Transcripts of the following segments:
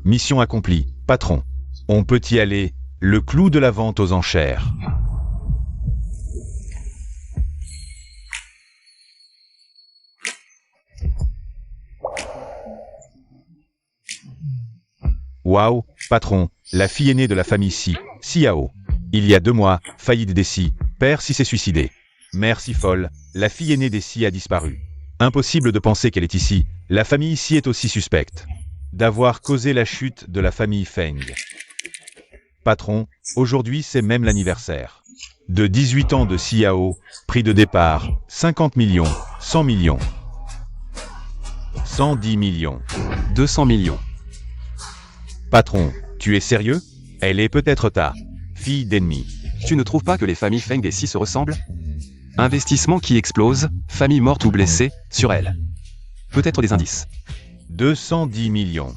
Mission accomplie, patron. On peut y aller, le clou de la vente aux enchères. Waouh, patron, la fille aînée de la famille Si, Siao. Il y a 2 mois, faillite des Si, père Si s'est suicidé. Mère Si folle, la fille aînée des Si a disparu. Impossible de penser qu'elle est ici, la famille Si est aussi suspecte d'avoir causé la chute de la famille Feng. Patron, aujourd'hui c'est même l'anniversaire de 18 ans de Siao, prix de départ, 50 millions, 100 millions, 110 millions, 200 millions. Patron, tu es sérieux? Elle est peut-être ta fille d'ennemi. Tu ne trouves pas que les familles Feng et Si se ressemblent? Investissement qui explose, famille morte ou blessée, sur elle. Peut-être des indices. 210 millions.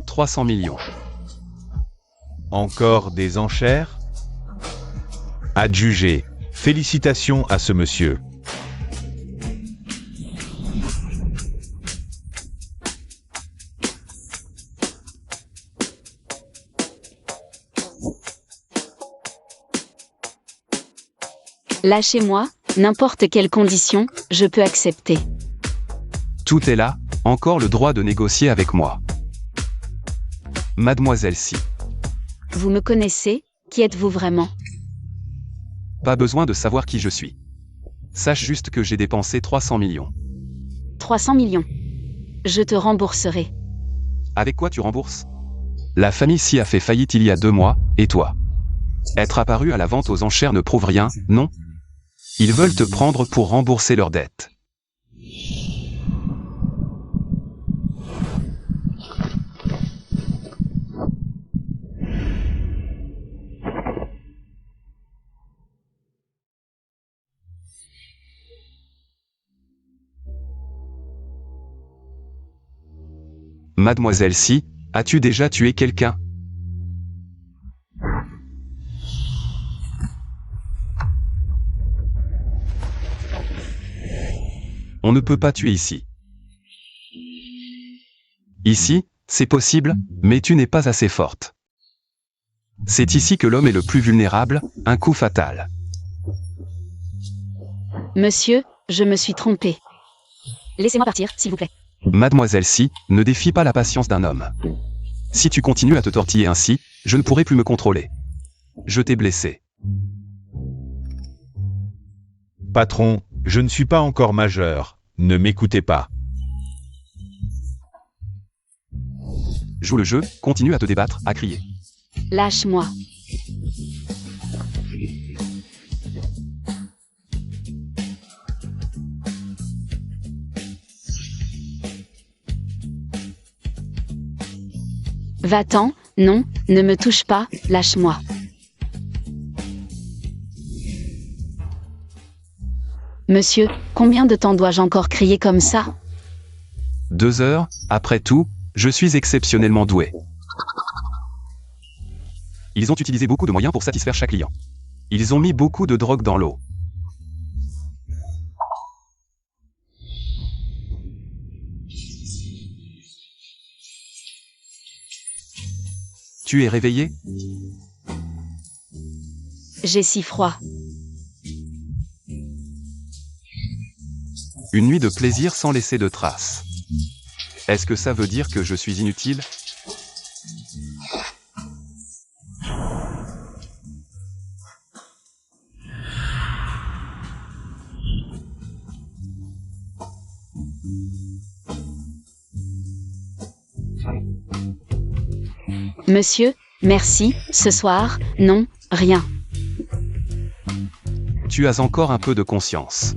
300 millions. Encore des enchères? Adjugé. Félicitations à ce monsieur. Lâchez-moi, n'importe quelle condition, je peux accepter. Tout est là, encore le droit de négocier avec moi. Mademoiselle Si. Vous me connaissez? Qui êtes-vous vraiment? Pas besoin de savoir qui je suis. Sache juste que j'ai dépensé 300 millions. 300 millions. Je te rembourserai. Avec quoi tu rembourses? La famille Si a fait faillite il y a 2 mois, et toi? Être apparu à la vente aux enchères ne prouve rien, non? Ils veulent te prendre pour rembourser leurs dettes. Mademoiselle Si, as-tu déjà tué quelqu'un? On ne peut pas tuer ici. Ici, c'est possible, mais tu n'es pas assez forte. C'est ici que l'homme est le plus vulnérable, un coup fatal. Monsieur, je me suis trompé. Laissez-moi partir, s'il vous plaît. Mademoiselle Si, ne défie pas la patience d'un homme. Si tu continues à te tortiller ainsi, je ne pourrai plus me contrôler. Je t'ai blessé. Patron, je ne suis pas encore majeur, ne m'écoutez pas. Joue le jeu, continue à te débattre, à crier. Lâche-moi. Va-t'en, non, ne me touche pas, lâche-moi. Monsieur, combien de temps dois-je encore crier comme ça? 2 heures, après tout, je suis exceptionnellement doué. Ils ont utilisé beaucoup de moyens pour satisfaire chaque client. Ils ont mis beaucoup de drogue dans l'eau. Tu es réveillé? J'ai si froid. Une nuit de plaisir sans laisser de traces. Est-ce que ça veut dire que je suis inutile? Monsieur, merci, ce soir, non, rien. Tu as encore un peu de conscience.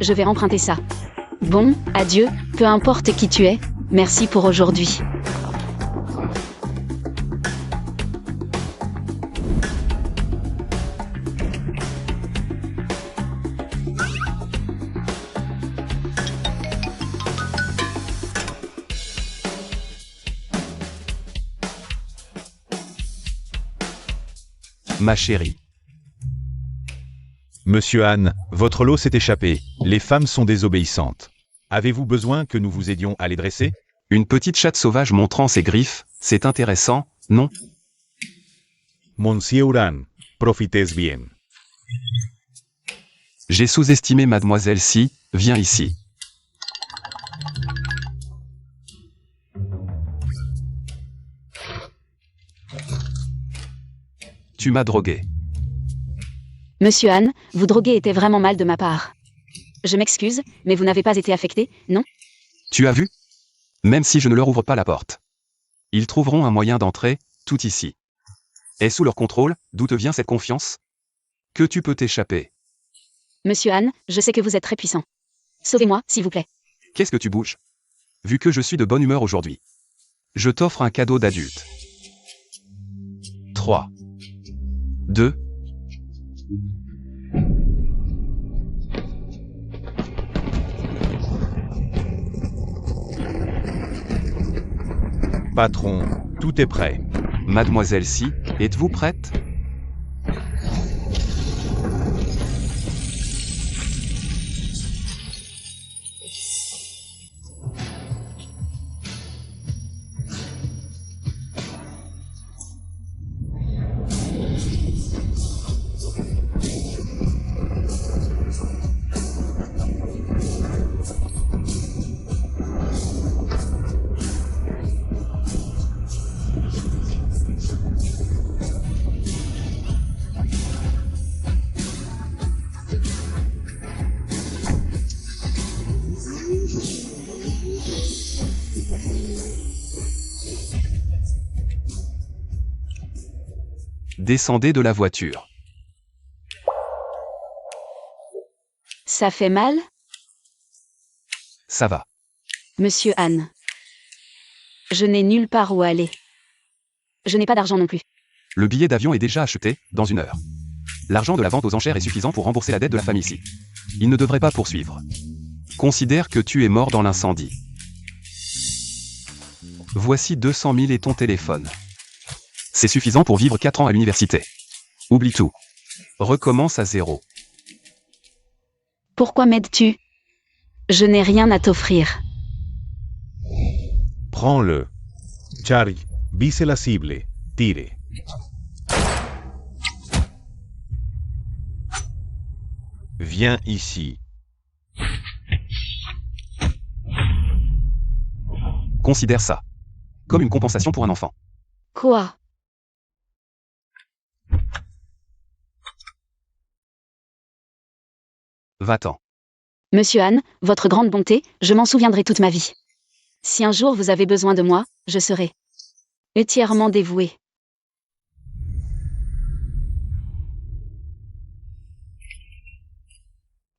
Je vais emprunter ça. Bon, adieu, peu importe qui tu es, merci pour aujourd'hui. ma chérie. Monsieur Han, votre lot s'est échappé. Les femmes sont désobéissantes. Avez-vous besoin que nous vous aidions à les dresser? Une petite chatte sauvage montrant ses griffes, c'est intéressant, non? Monsieur Han, profites bien. J'ai sous-estimé Mademoiselle Si, viens ici. Tu m'as drogué. Monsieur Han, vous droguer était vraiment mal de ma part. Je m'excuse, mais vous n'avez pas été affecté, non? Tu as vu? Même si je ne leur ouvre pas la porte. Ils trouveront un moyen d'entrer, tout ici. Et sous leur contrôle, d'où te vient cette confiance? Que tu peux t'échapper. Monsieur Han, je sais que vous êtes très puissant. Sauvez-moi, s'il vous plaît. Qu'est-ce que tu bouges? Vu que je suis de bonne humeur aujourd'hui. Je t'offre un cadeau d'adulte. 3, 2, Patron, tout est prêt. Mademoiselle Si, êtes-vous prête? Descendez de la voiture. Ça fait mal? Ça va. Monsieur Han. Je n'ai nulle part où aller. Je n'ai pas d'argent non plus. Le billet d'avion est déjà acheté, dans 1 heure. L'argent de la vente aux enchères est suffisant pour rembourser la dette de la famille Si. Il ne devrait pas poursuivre. Considère que tu es mort dans l'incendie. Voici 200 000 et ton téléphone. C'est suffisant pour vivre 4 ans à l'université. Oublie tout. Recommence à 0. Pourquoi m'aides-tu? Je n'ai rien à t'offrir. Prends-le. Charlie, vise la cible. Tire. Viens ici. Considère ça comme une compensation pour un enfant. Quoi? Va-t'en. Monsieur Han, votre grande bonté, je m'en souviendrai toute ma vie. Si un jour vous avez besoin de moi, je serai entièrement dévoué.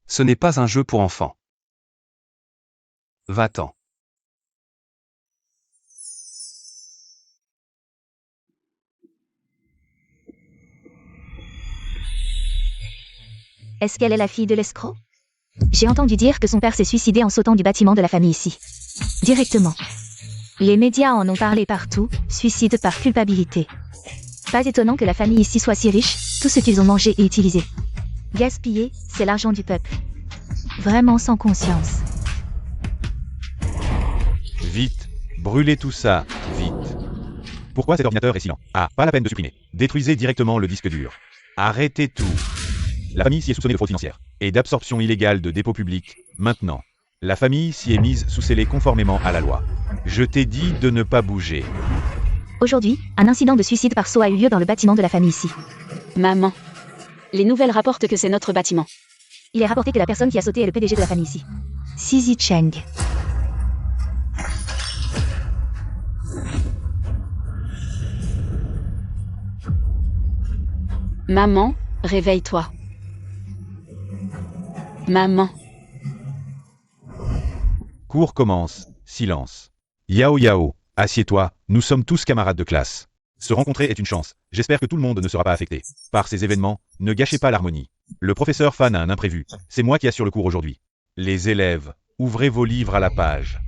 Ce n'est pas un jeu pour enfants. Va-t'en. Est-ce qu'elle est la fille de l'escroc? J'ai entendu dire que son père s'est suicidé en sautant du bâtiment de la famille ici. Directement. Les médias en ont parlé partout, suicide par culpabilité. Pas étonnant que la famille ici soit si riche, tout ce qu'ils ont mangé et utilisé. Gaspillé, c'est l'argent du peuple. Vraiment sans conscience. Vite. Brûlez tout ça. Vite. Pourquoi cet ordinateur est silent? Ah, pas la peine de supprimer. Détruisez directement le disque dur. Arrêtez tout. La famille s'y est soupçonnée de fraude financière et d'absorption illégale de dépôts publics. Maintenant, la famille s'y est mise sous scellé conformément à la loi. Je t'ai dit de ne pas bouger. Aujourd'hui, un incident de suicide par saut a eu lieu dans le bâtiment de la famille ici. Maman. Les nouvelles rapportent que c'est notre bâtiment. Il est rapporté que la personne qui a sauté est le PDG de la famille ici. Sisi Cheng. Maman, réveille-toi. Maman. Cours commence. Silence. Yao Yao, assieds-toi, nous sommes tous camarades de classe. Se rencontrer est une chance. J'espère que tout le monde ne sera pas affecté par ces événements. Ne gâchez pas l'harmonie. Le professeur Fan a un imprévu. C'est moi qui assure le cours aujourd'hui. Les élèves, ouvrez vos livres à la page.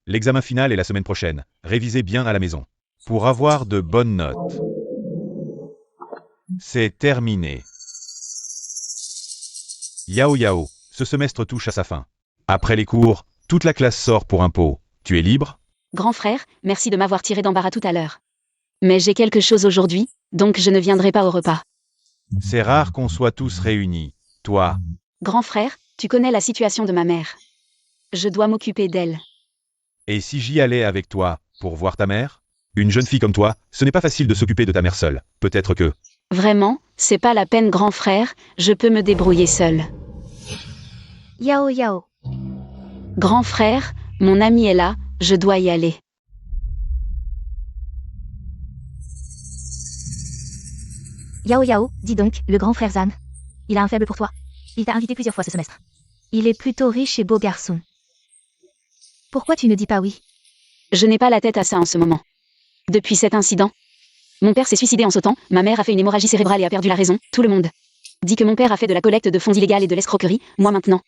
L'examen final est la semaine prochaine. Révisez bien à la maison. pour avoir de bonnes notes. C'est terminé. Yao Yao, ce semestre touche à sa fin. Après les cours, toute la classe sort pour un pot. Tu es libre? Grand frère, merci de m'avoir tiré d'embarras tout à l'heure. Mais j'ai quelque chose aujourd'hui, donc je ne viendrai pas au repas. C'est rare qu'on soit tous réunis. Toi, Grand frère, tu connais la situation de ma mère. Je dois m'occuper d'elle. et si j'y allais avec toi, pour voir ta mère? Une jeune fille comme toi, ce n'est pas facile de s'occuper de ta mère seule. Peut-être que... Vraiment, c'est pas la peine, grand frère, je peux me débrouiller seul. Yao Yao. Grand frère, mon ami est là, je dois y aller. Yao Yao, dis donc, le grand frère Zan. Il a un faible pour toi. Il t'a invité plusieurs fois ce semestre. Il est plutôt riche et beau garçon. Pourquoi tu ne dis pas oui? Je n'ai pas la tête à ça en ce moment. Depuis cet incident, mon père s'est suicidé en sautant, ma mère a fait une hémorragie cérébrale et a perdu la raison, tout le monde dit que mon père a fait de la collecte de fonds illégale et de l'escroquerie, moi maintenant.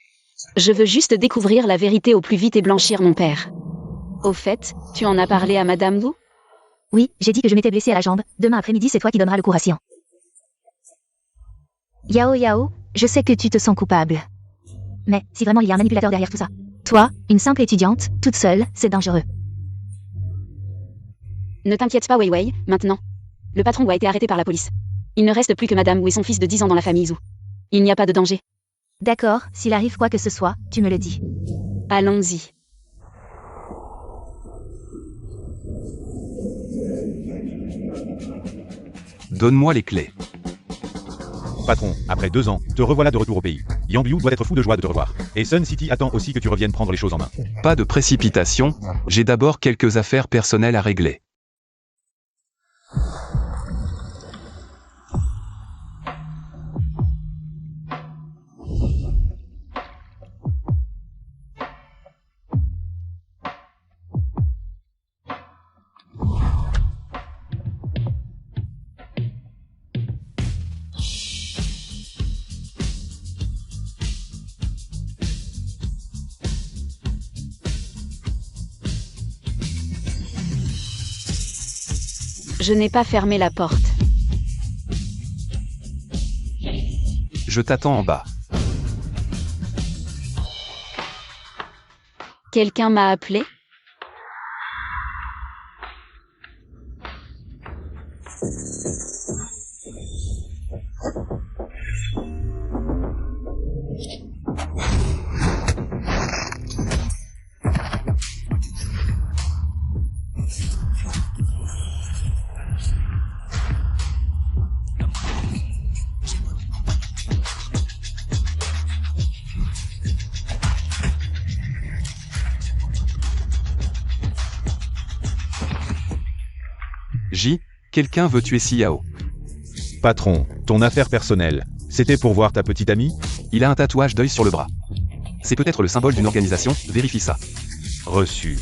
Je veux juste découvrir la vérité au plus vite et blanchir mon père. Au fait, tu en as parlé à Madame Wu? Oui, j'ai dit que je m'étais blessée à la jambe. Demain après-midi, c'est toi qui donneras le cours à Xian. Yao Yao, je sais que tu te sens coupable. Mais si vraiment il y a un manipulateur derrière tout ça, toi, une simple étudiante, toute seule, c'est dangereux. Ne t'inquiète pas, Wei Wei, maintenant. Le patron Wu a été arrêté par la police. Il ne reste plus que Madame Wu et son fils de 10 ans dans la famille Zhu. Il n'y a pas de danger. D'accord, s'il arrive quoi que ce soit, tu me le dis. Allons-y. Donne-moi les clés. Patron, après 2 ans, te revoilà de retour au pays. Yang Liu doit être fou de joie de te revoir. Et Sun City attend aussi que tu reviennes prendre les choses en main. Pas de précipitation, j'ai d'abord quelques affaires personnelles à régler. Je n'ai pas fermé la porte. Je t'attends en bas. Quelqu'un m'a appelé? J, quelqu'un veut tuer Xiao. Patron, ton affaire personnelle, c'était pour voir ta petite amie? Il a un tatouage d'œil sur le bras. C'est peut-être le symbole d'une organisation, vérifie ça. Reçu.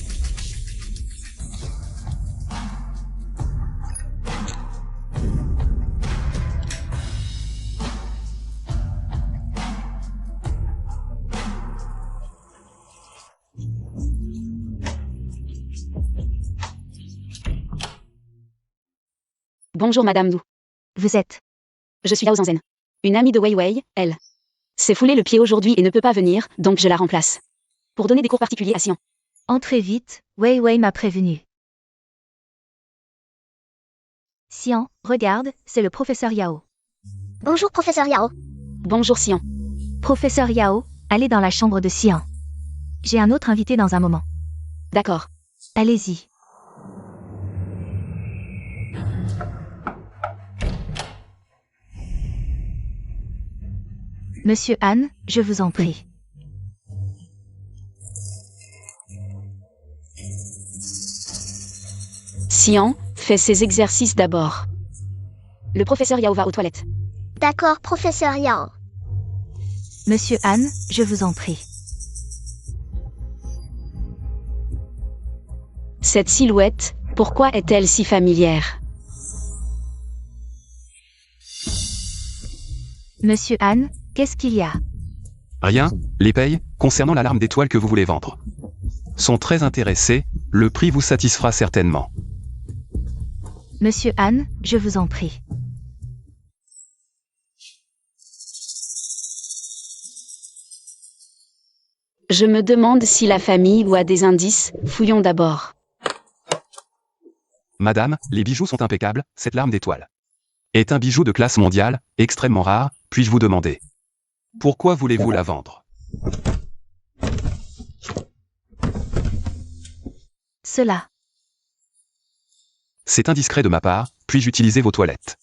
Bonjour Madame Wu. Vous êtes... Je suis Yao Zanzen. Une amie de Wei Wei, elle. S'est foulé le pied aujourd'hui et ne peut pas venir, donc je la remplace. Pour donner des cours particuliers à Xian. Entrez vite, Wei Wei m'a prévenu. Xian, regarde, c'est le professeur Yao. Bonjour professeur Yao. Bonjour Xian. Professeur Yao, allez dans la chambre de Xian. J'ai un autre invité dans un moment. D'accord. Allez-y. Monsieur Han, je vous en prie. Xian, fais ses exercices d'abord. Le professeur Yao va aux toilettes. D'accord professeur Yao. Monsieur Han, je vous en prie. Cette silhouette, pourquoi est-elle si familière? Monsieur Han, qu'est-ce qu'il y a? Rien, les payes, concernant l'alarme d'étoiles que vous voulez vendre. Sont très intéressés, le prix vous satisfera certainement. Monsieur Han, je vous en prie. Je me demande si la famille ou a des indices, fouillons d'abord. Madame, les bijoux sont impeccables, cette larme d'étoile est un bijou de classe mondiale, extrêmement rare, puis-je vous demander pourquoi voulez-vous la vendre? Cela. C'est indiscret de ma part, puis-je utiliser vos toilettes?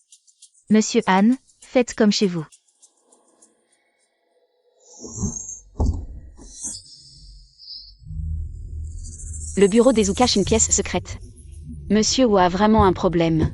Monsieur Han, faites comme chez vous. Le bureau des Wu cache une pièce secrète. Monsieur Wu a vraiment un problème.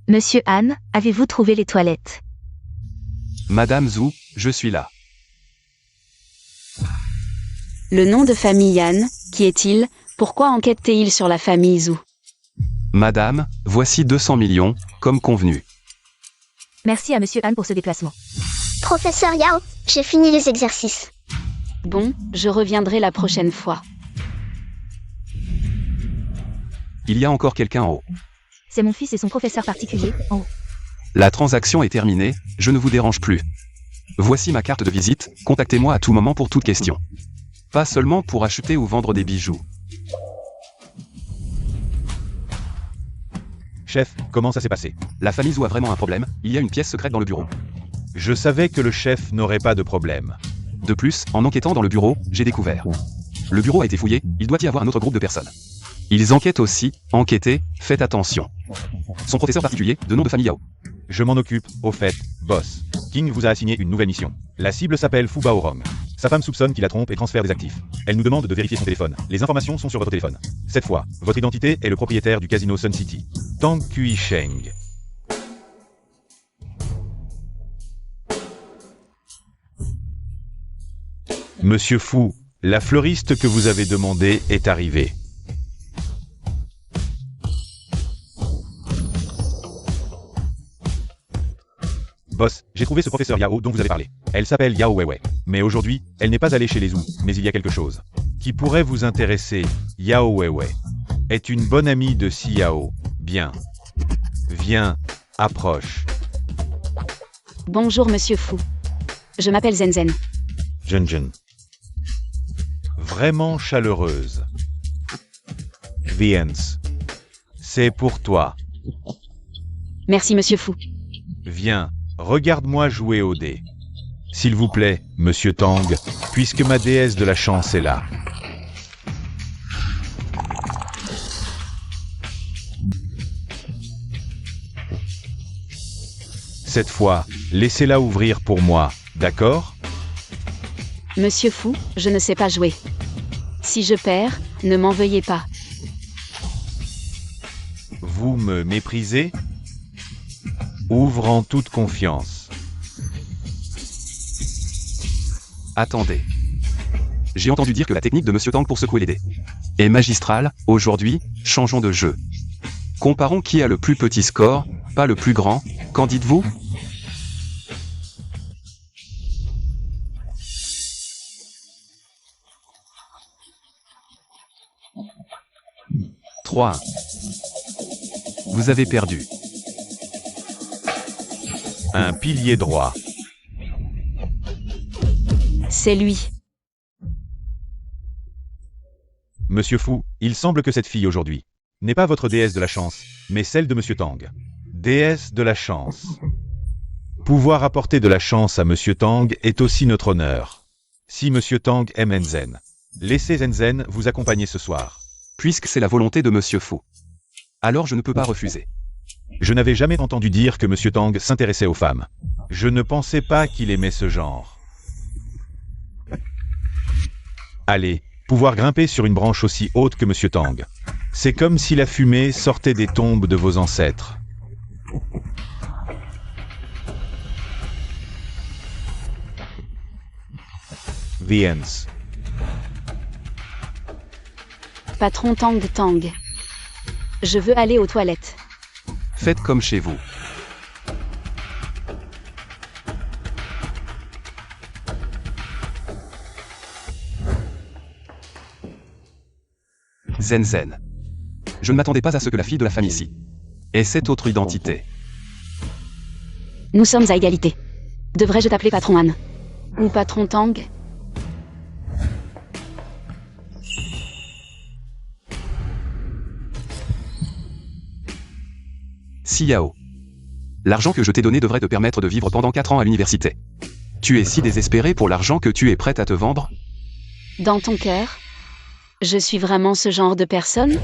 Monsieur Han, avez-vous trouvé les toilettes? Madame Zhu, je suis là. Le nom de famille Yan, qui est-il? Pourquoi enquête-t-il sur la famille Zhu? Madame, voici 200 millions, comme convenu. Merci à Monsieur Han pour ce déplacement. Professeur Yao, j'ai fini les exercices. Bon, je reviendrai la prochaine fois. Il y a encore quelqu'un en haut. C'est mon fils et son professeur particulier, en haut. La transaction est terminée, je ne vous dérange plus. Voici ma carte de visite, contactez-moi à tout moment pour toute question. Pas seulement pour acheter ou vendre des bijoux. Chef, comment ça s'est passé? La famille Zhu a vraiment un problème, il y a une pièce secrète dans le bureau. Je savais que le chef n'aurait pas de problème. De plus, en enquêtant dans le bureau, j'ai découvert. Le bureau a été fouillé, il doit y avoir un autre groupe de personnes. Ils enquêtent aussi, enquêtez, faites attention. Son professeur particulier, de nom de famille Yao. Je m'en occupe, au fait, boss. King vous a assigné une nouvelle mission. La cible s'appelle Fu Baorong. Sa femme soupçonne qu'il la trompe et transfère des actifs. Elle nous demande de vérifier son téléphone. Les informations sont sur votre téléphone. Cette fois, votre identité est le propriétaire du casino Sun City, Tang Kui-sheng. Monsieur Fu, la fleuriste que vous avez demandée est arrivée. Boss, j'ai trouvé ce professeur Yao dont vous avez parlé. Elle s'appelle Yao Weiwei. Mais aujourd'hui, elle n'est pas allée chez les Zhu, mais il y a quelque chose qui pourrait vous intéresser. Yao Weiwei est une bonne amie de Si Yao. Bien. Viens, approche. Bonjour Monsieur Fu. Je m'appelle Zenzen. Junjun. Vraiment chaleureuse. Viens. C'est pour toi. Merci Monsieur Fu. Viens, regarde-moi jouer au dé. S'il vous plaît, Monsieur Tang, puisque ma déesse de la chance est là. Cette fois, laissez-la ouvrir pour moi, d'accord? Monsieur Fu, je ne sais pas jouer. Si je perds, ne m'en veuillez pas. Vous me méprisez? Ouvre en toute confiance. Attendez. J'ai entendu dire que la technique de Monsieur Tang pour secouer les dés est magistrale. Aujourd'hui, changeons de jeu. Comparons qui a le plus petit score, pas le plus grand. Qu'en dites-vous? Trois. Vous avez perdu. Un pilier droit. C'est lui. Monsieur Fu, il semble que cette fille aujourd'hui n'est pas votre déesse de la chance, mais celle de Monsieur Tang. Déesse de la chance. Pouvoir apporter de la chance à Monsieur Tang est aussi notre honneur. Si Monsieur Tang aime Zenzen, laissez Zenzen vous accompagner ce soir. Puisque c'est la volonté de Monsieur Fu. Alors je ne peux pas refuser. Je n'avais jamais entendu dire que Monsieur Tang s'intéressait aux femmes. Je ne pensais pas qu'il aimait ce genre. Allez, pouvoir grimper sur une branche aussi haute que Monsieur Tang. C'est comme si la fumée sortait des tombes de vos ancêtres. The Ends. Patron Tang Tang. Je veux aller aux toilettes. Faites comme chez vous. Zen Zen. Je ne m'attendais pas à ce que la fille de la famille ici ait cette autre identité. Nous sommes à égalité. Devrais-je t'appeler patron Han? Ou patron Tang? Si Yao. L'argent que je t'ai donné devrait te permettre de vivre pendant 4 ans à l'université. Tu es si désespéré pour l'argent que tu es prête à te vendre? Dans ton cœur? Je suis vraiment ce genre de personne?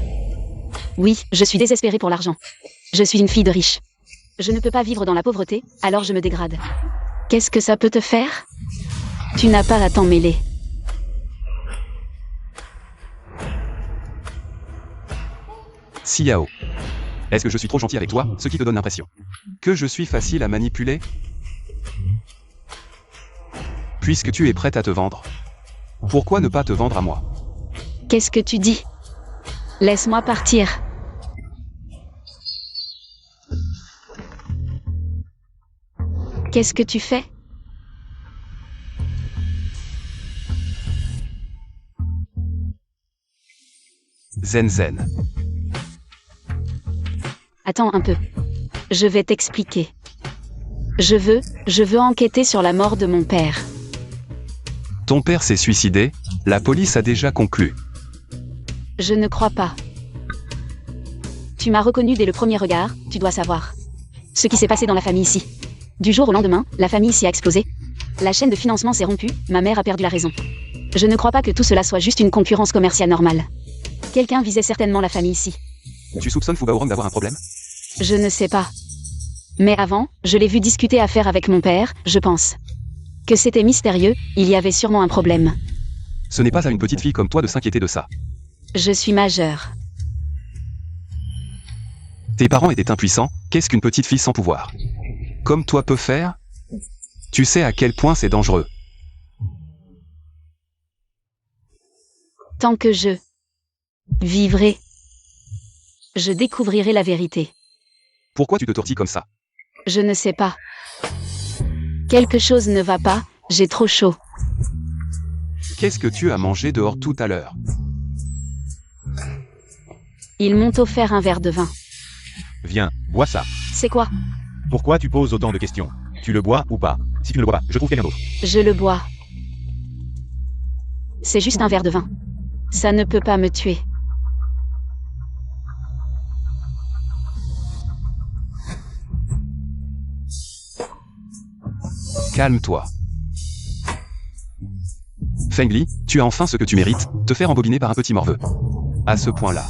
Oui, je suis désespérée pour l'argent. Je suis une fille de riche. Je ne peux pas vivre dans la pauvreté, alors je me dégrade. Qu'est-ce que ça peut te faire? Tu n'as pas à t'en mêler. Si Yao. Est-ce que je suis trop gentil avec toi, ce qui te donne l'impression que je suis facile à manipuler? Puisque tu es prête à te vendre, pourquoi ne pas te vendre à moi? Qu'est-ce que tu dis? Laisse-moi partir. Qu'est-ce que tu fais? Zen Zen. Attends un peu. Je vais t'expliquer. Je veux enquêter sur la mort de mon père. Ton père s'est suicidé, la police a déjà conclu. Je ne crois pas. Tu m'as reconnu dès le premier regard, tu dois savoir. Ce qui s'est passé dans la famille ici. Du jour au lendemain, la famille ici a explosé. La chaîne de financement s'est rompue, ma mère a perdu la raison. Je ne crois pas que tout cela soit juste une concurrence commerciale normale. Quelqu'un visait certainement la famille ici. Tu soupçonnes Fugaorong d'avoir un problème? Je ne sais pas. Mais avant, je l'ai vu discuter affaires avec mon père, je pense. Que c'était mystérieux, il y avait sûrement un problème. Ce n'est pas à une petite fille comme toi de s'inquiéter de ça. Je suis majeure. Tes parents étaient impuissants, qu'est-ce qu'une petite fille sans pouvoir? Comme toi peut faire? Tu sais à quel point c'est dangereux. Tant que je vivrai, je découvrirai la vérité. Pourquoi tu te tortilles comme ça? Je ne sais pas. Quelque chose ne va pas, j'ai trop chaud. Qu'est-ce que tu as mangé dehors tout à l'heure? Ils m'ont offert un verre de vin. Viens, bois ça. C'est quoi? Pourquoi tu poses autant de questions? Tu le bois ou pas? Si tu ne le bois pas, je trouve quelqu'un d'autre. Je le bois. C'est juste un verre de vin. Ça ne peut pas me tuer. Calme-toi. Fengli, tu as enfin ce que tu mérites, te faire embobiner par un petit morveux. À ce point-là.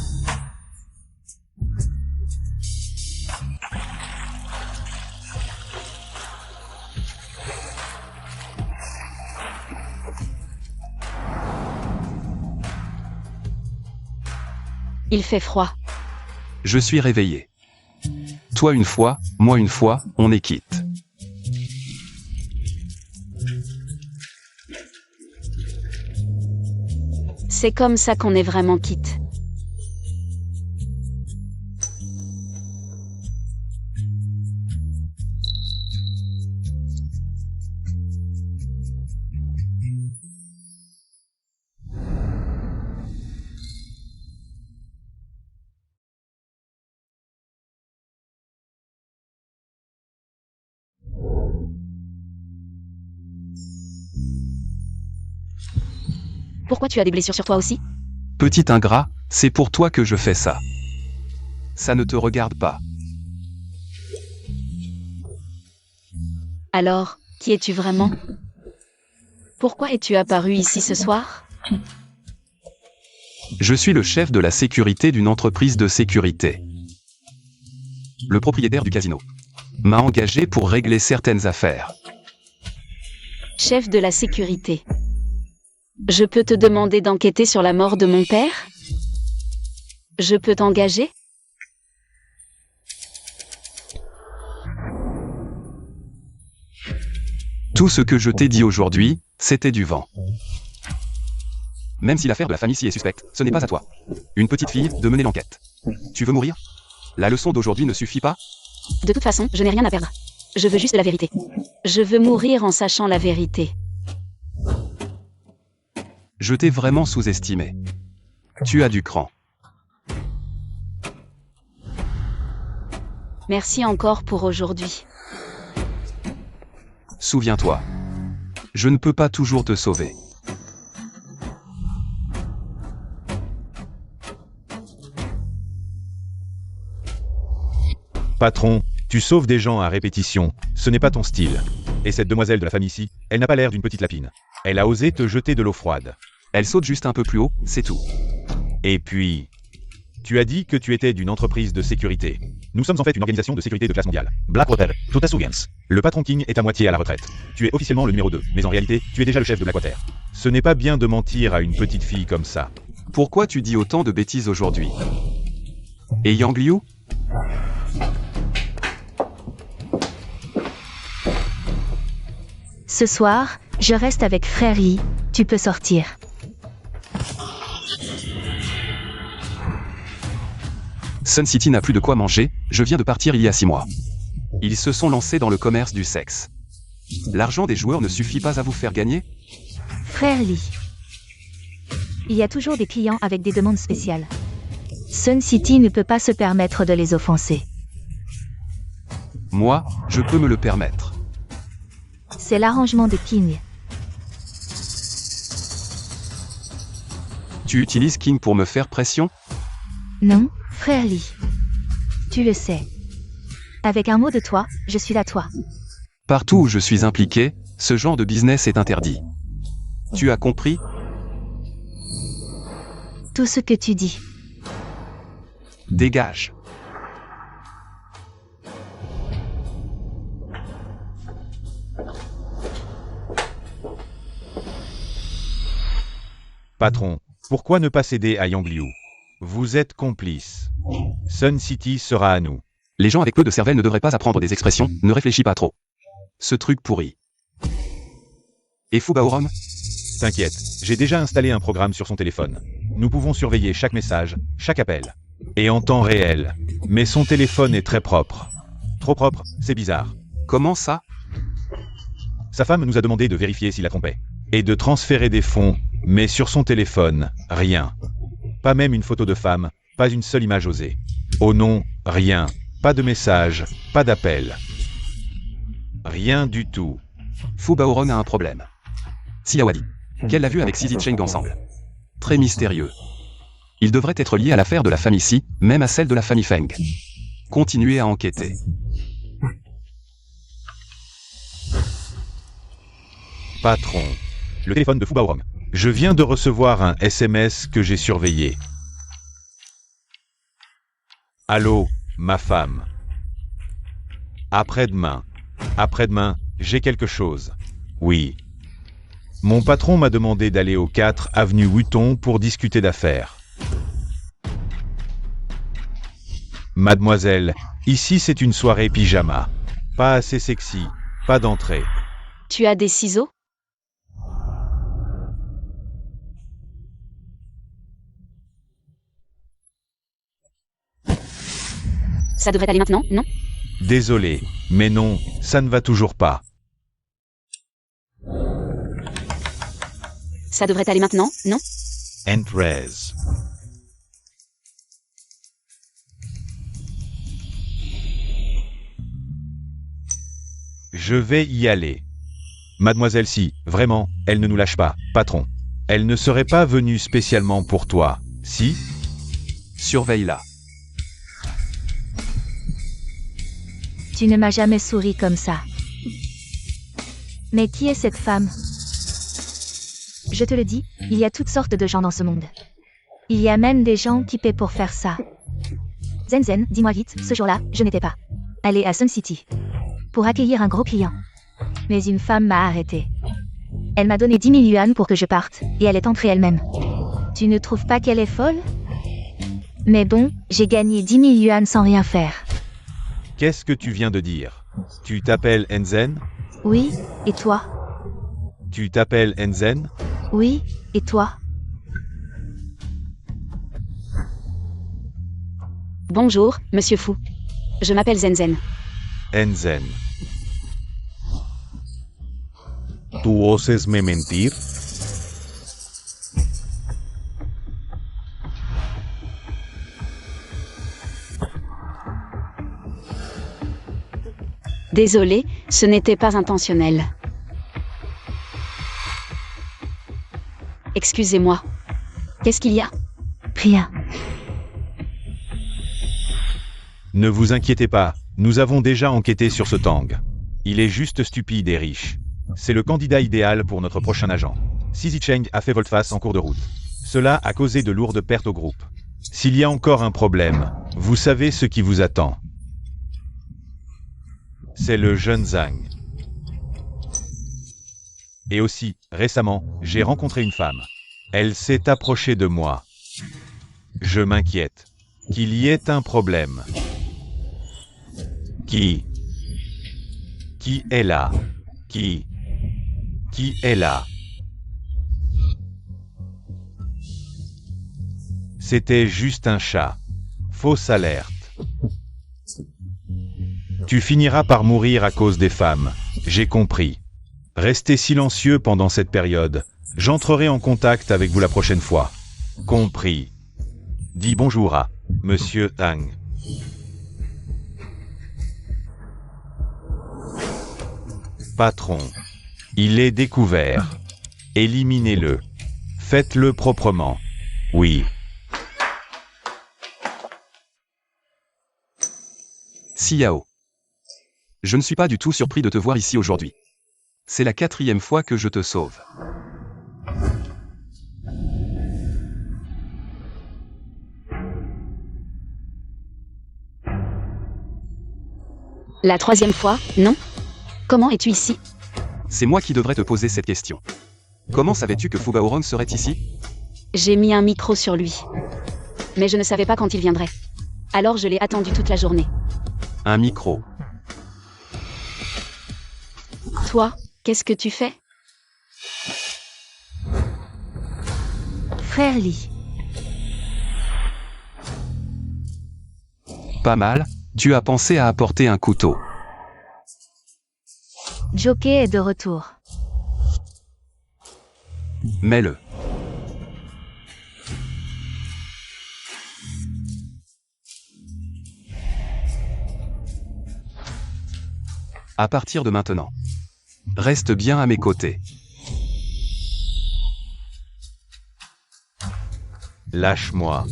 Il fait froid. Je suis réveillé. Toi une fois, moi une fois, on est quitte. C'est comme ça qu'on est vraiment quitte. Pourquoi tu as des blessures sur toi aussi? Petit ingrat, c'est pour toi que je fais ça. Ça ne te regarde pas. Alors, qui es-tu vraiment? Pourquoi es-tu apparu ici ce soir? Je suis le chef de la sécurité d'une entreprise de sécurité. Le propriétaire du casino m'a engagé pour régler certaines affaires. Chef de la sécurité. Je peux te demander d'enquêter sur la mort de mon père? Je peux t'engager? Tout ce que je t'ai dit aujourd'hui, c'était du vent. Même si l'affaire de la famille Si est suspecte, ce n'est pas à toi. Une petite fille, de mener l'enquête. Tu veux mourir? La leçon d'aujourd'hui ne suffit pas? De toute façon, je n'ai rien à perdre. Je veux juste la vérité. Je veux mourir en sachant la vérité. Je t'ai vraiment sous-estimé. Tu as du cran. Merci encore pour aujourd'hui. Souviens-toi. Je ne peux pas toujours te sauver. Patron, tu sauves des gens à répétition, ce n'est pas ton style. Et cette demoiselle de la famille Si, elle n'a pas l'air d'une petite lapine. Elle a osé te jeter de l'eau froide. Elle saute juste un peu plus haut, c'est tout. Et puis, tu as dit que tu étais d'une entreprise de sécurité. Nous sommes en fait une organisation de sécurité de classe mondiale. Blackwater, Tota Sugans. Le patron King est à moitié à la retraite. Tu es officiellement le numéro 2, mais en réalité, tu es déjà le chef de Blackwater. Ce n'est pas bien de mentir à une petite fille comme ça. Pourquoi tu dis autant de bêtises aujourd'hui? Et Yang Liu? Ce soir, je reste avec Frère Yi. Tu peux sortir. Sun City n'a plus de quoi manger, je viens de partir il y a 6 mois. Ils se sont lancés dans le commerce du sexe. L'argent des joueurs ne suffit pas à vous faire gagner? Frère Lee. Il y a toujours des clients avec des demandes spéciales. Sun City ne peut pas se permettre de les offenser. Moi, je peux me le permettre. C'est l'arrangement de King. Tu utilises King pour me faire pression? Non, Frère Lee. Tu le sais. Avec un mot de toi, je suis là toi. Partout où je suis impliqué, ce genre de business est interdit. Tu as compris? Tout ce que tu dis. Dégage. Patron, pourquoi ne pas céder à Yang Liu? Vous êtes complice. Sun City sera à nous. Les gens avec peu de cervelle ne devraient pas apprendre des expressions, ne réfléchis pas trop. Ce truc pourri. Et Fubaorom? T'inquiète, j'ai déjà installé un programme sur son téléphone. Nous pouvons surveiller chaque message, chaque appel. Et en temps réel. Mais son téléphone est très propre. Trop propre, c'est bizarre. Comment ça? Sa femme nous a demandé de vérifier s'il la trompait. Et de transférer des fonds, mais sur son téléphone, rien. Pas même une photo de femme, pas une seule image osée. Oh non, rien. Pas de message, pas d'appel. Rien du tout. Fubaoron a un problème. Siawadi. Qu'elle l'a vu avec Sisi Cheng ensemble. Très mystérieux. Il devrait être lié à l'affaire de la famille Si, même à celle de la famille Feng. Continuez à enquêter. Patron. Le téléphone de Fubaorom. Je viens de recevoir un SMS que j'ai surveillé. Allô, ma femme. Après-demain. Après-demain, j'ai quelque chose. Oui. Mon patron m'a demandé d'aller au 4 avenue Wutton pour discuter d'affaires. Mademoiselle, ici c'est une soirée pyjama. Pas assez sexy, pas d'entrée. Tu as des ciseaux? Ça devrait aller maintenant, non? Désolé, mais non, ça ne va toujours pas. Ça devrait aller maintenant, non? Entrez. Je vais y aller. Mademoiselle Si, vraiment, elle ne nous lâche pas, patron. Elle ne serait pas venue spécialement pour toi, si? Surveille-la. Tu ne m'as jamais souri comme ça. Mais qui est cette femme? Je te le dis, il y a toutes sortes de gens dans ce monde. Il y a même des gens qui paient pour faire ça. Zen, dis-moi vite, ce jour-là, je n'étais pas allée à Sun City pour accueillir un gros client. Mais une femme m'a arrêté. Elle m'a donné 10 000 yuan pour que je parte, et elle est entrée elle-même. Tu ne trouves pas qu'elle est folle? Mais bon, j'ai gagné 10 000 yuan sans rien faire. Qu'est-ce que tu viens de dire? Tu t'appelles Enzen? Oui, et toi? Tu t'appelles Enzen? Oui, et toi? Bonjour, monsieur Fou. Je m'appelle Zenzen. Enzen. ¿Tú oses me mentir? Désolé, ce n'était pas intentionnel. Excusez-moi. Qu'est-ce qu'il y a? Rien. Ne vous inquiétez pas, nous avons déjà enquêté sur ce Tang. Il est juste stupide et riche. C'est le candidat idéal pour notre prochain agent. Si Zicheng a fait volte-face en cours de route. Cela a causé de lourdes pertes au groupe. S'il y a encore un problème, vous savez ce qui vous attend. C'est le jeune Zhang. Et aussi, récemment, j'ai rencontré une femme. Elle s'est approchée de moi. Je m'inquiète. Qu'il y ait un problème. Qui est là? Qui est là? C'était juste un chat. Fausse alerte. Tu finiras par mourir à cause des femmes. J'ai compris. Restez silencieux pendant cette période. J'entrerai en contact avec vous la prochaine fois. Compris. Dis bonjour à Monsieur Tang. Patron. Il est découvert. Éliminez-le. Faites-le proprement. Oui. Xiao. Je ne suis pas du tout surpris de te voir ici aujourd'hui. C'est la 4e fois que je te sauve. La 3e fois, non? Comment es-tu ici? C'est moi qui devrais te poser cette question. Comment savais-tu que Fu Baoron serait ici? J'ai mis un micro sur lui. Mais je ne savais pas quand il viendrait. Alors je l'ai attendu toute la journée. Un micro. Toi, qu'est-ce que tu fais? Frère Li. Pas mal, tu as pensé à apporter un couteau. Jockey est de retour. Mets-le. À partir de maintenant, reste bien à mes côtés. Lâche-moi.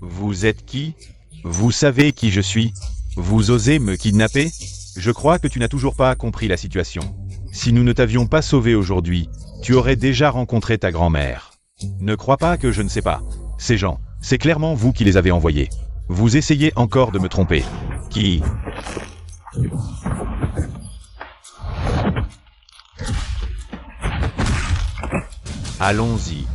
Vous êtes qui? Vous savez qui je suis? Vous osez me kidnapper? Je crois que tu n'as toujours pas compris la situation. Si nous ne t'avions pas sauvé aujourd'hui, tu aurais déjà rencontré ta grand-mère. Ne crois pas que je ne sais pas. Ces gens, c'est clairement vous qui les avez envoyés. Vous essayez encore de me tromper. Qui? Allons-y.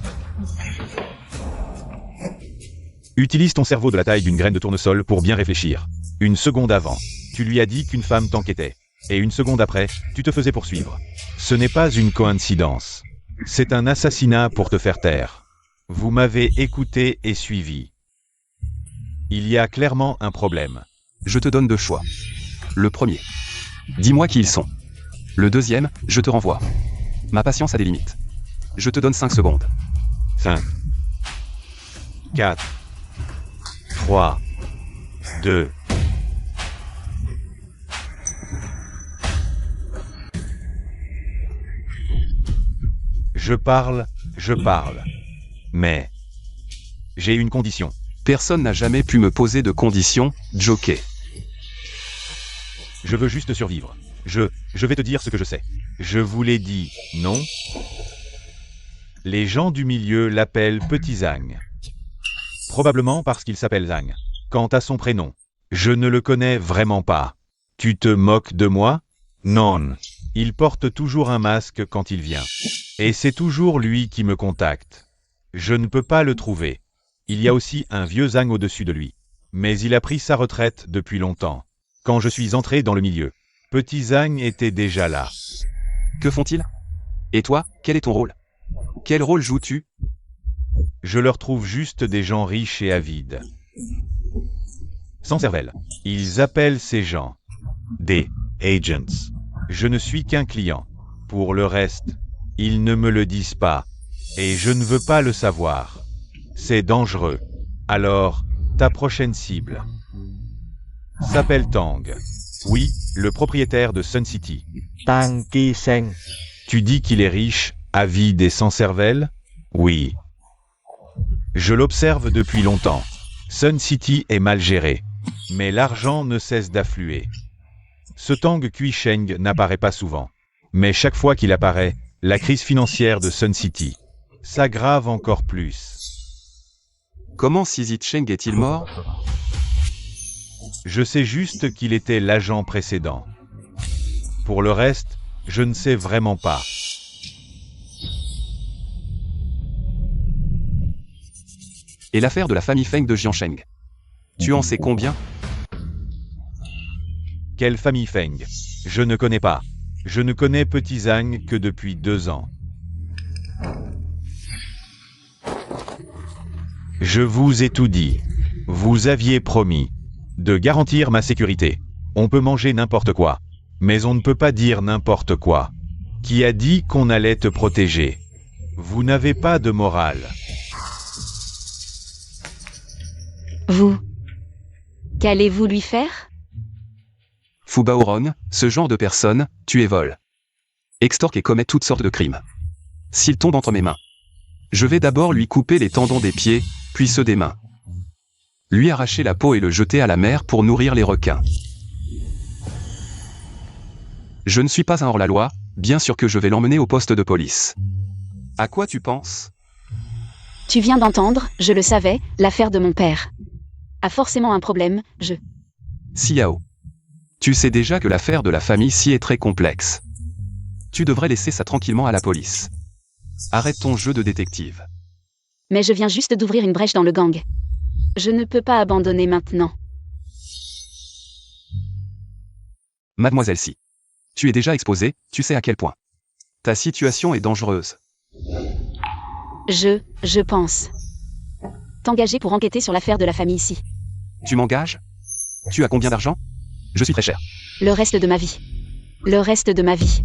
Utilise ton cerveau de la taille d'une graine de tournesol pour bien réfléchir. Une seconde avant, tu lui as dit qu'une femme t'enquêtait. Et une seconde après, tu te faisais poursuivre. Ce n'est pas une coïncidence. C'est un assassinat pour te faire taire. Vous m'avez écouté et suivi. Il y a clairement un problème. Je te donne 2 choix. Le premier. Dis-moi qui ils sont. Le deuxième, je te renvoie. Ma patience a des limites. Je te donne 5 secondes. 5, 4, 3, 2. Je parle. Mais j'ai une condition. Personne n'a jamais pu me poser de conditions, Jockey. Je veux juste survivre. Je vais te dire ce que je sais. Je vous l'ai dit, non? Les gens du milieu l'appellent Petit Zhang. Probablement parce qu'il s'appelle Zhang. Quant à son prénom, je ne le connais vraiment pas. Tu te moques de moi? Non. Il porte toujours un masque quand il vient. Et c'est toujours lui qui me contacte. Je ne peux pas le trouver. Il y a aussi un vieux Zhang au-dessus de lui. Mais il a pris sa retraite depuis longtemps. Quand je suis entré dans le milieu, Petit Zhang était déjà là. Que font-ils? Et toi, quel est ton rôle? Quel rôle joues-tu? Je leur trouve juste des gens riches et avides. Sans cervelle. Ils appellent ces gens des agents. Je ne suis qu'un client. Pour le reste, ils ne me le disent pas. Et je ne veux pas le savoir. C'est dangereux. Alors, ta prochaine cible s'appelle Tang. Oui, le propriétaire de Sun City. Tang Ki-seng. Tu dis qu'il est riche, avide et sans cervelle? Oui. Je l'observe depuis longtemps. Sun City est mal géré. Mais l'argent ne cesse d'affluer. Ce Tang Kui-sheng n'apparaît pas souvent. Mais chaque fois qu'il apparaît, la crise financière de Sun City s'aggrave encore plus. Comment Sisi Cheng est-il mort? Je sais juste qu'il était l'agent précédent. Pour le reste, je ne sais vraiment pas. Et l'affaire de la famille Feng de Jiansheng? Tu en sais combien? Quelle famille Feng? Je ne connais pas. Je ne connais Petit Zhang que depuis 2 ans. Je vous ai tout dit. Vous aviez promis de garantir ma sécurité. On peut manger n'importe quoi, mais on ne peut pas dire n'importe quoi. Qui a dit qu'on allait te protéger? Vous n'avez pas de morale. Vous. Qu'allez-vous lui faire? Fu Baoron, ce genre de personne, tue et vole, extorque et commet toutes sortes de crimes. S'il tombe entre mes mains, je vais d'abord lui couper les tendons des pieds, puis ceux des mains. Lui arracher la peau et le jeter à la mer pour nourrir les requins. Je ne suis pas un hors-la-loi, bien sûr que je vais l'emmener au poste de police. À quoi tu penses? Tu viens d'entendre, je le savais, l'affaire de mon père a forcément un problème, Xiao. Tu sais déjà que l'affaire de la famille Si est très complexe. Tu devrais laisser ça tranquillement à la police. Arrête ton jeu de détective. Mais je viens juste d'ouvrir une brèche dans le gang. Je ne peux pas abandonner maintenant. Mademoiselle Si. Tu es déjà exposée, tu sais à quel point. Ta situation est dangereuse. Je pense. T'engager pour enquêter sur l'affaire de la famille ici. Tu m'engages? Tu as combien d'argent? Je suis très cher. Le reste de ma vie. Le reste de ma vie.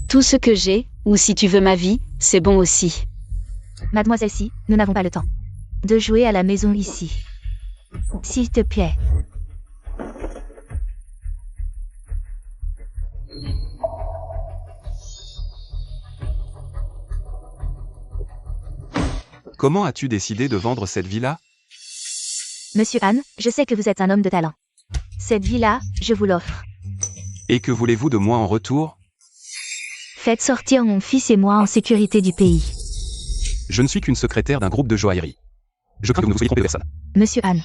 Tout ce que j'ai, ou si tu veux ma vie, c'est bon aussi. Mademoiselle Si, nous n'avons pas le temps de jouer à la maison ici. S'il te plaît. Comment as-tu décidé de vendre cette villa? Monsieur Han, je sais que vous êtes un homme de talent. Cette villa, je vous l'offre. Et que voulez-vous de moi en retour? Faites sortir mon fils et moi en sécurité du pays. Je ne suis qu'une secrétaire d'un groupe de joaillerie. Je crains que vous ne vous soyez trompé de personne. Monsieur Han.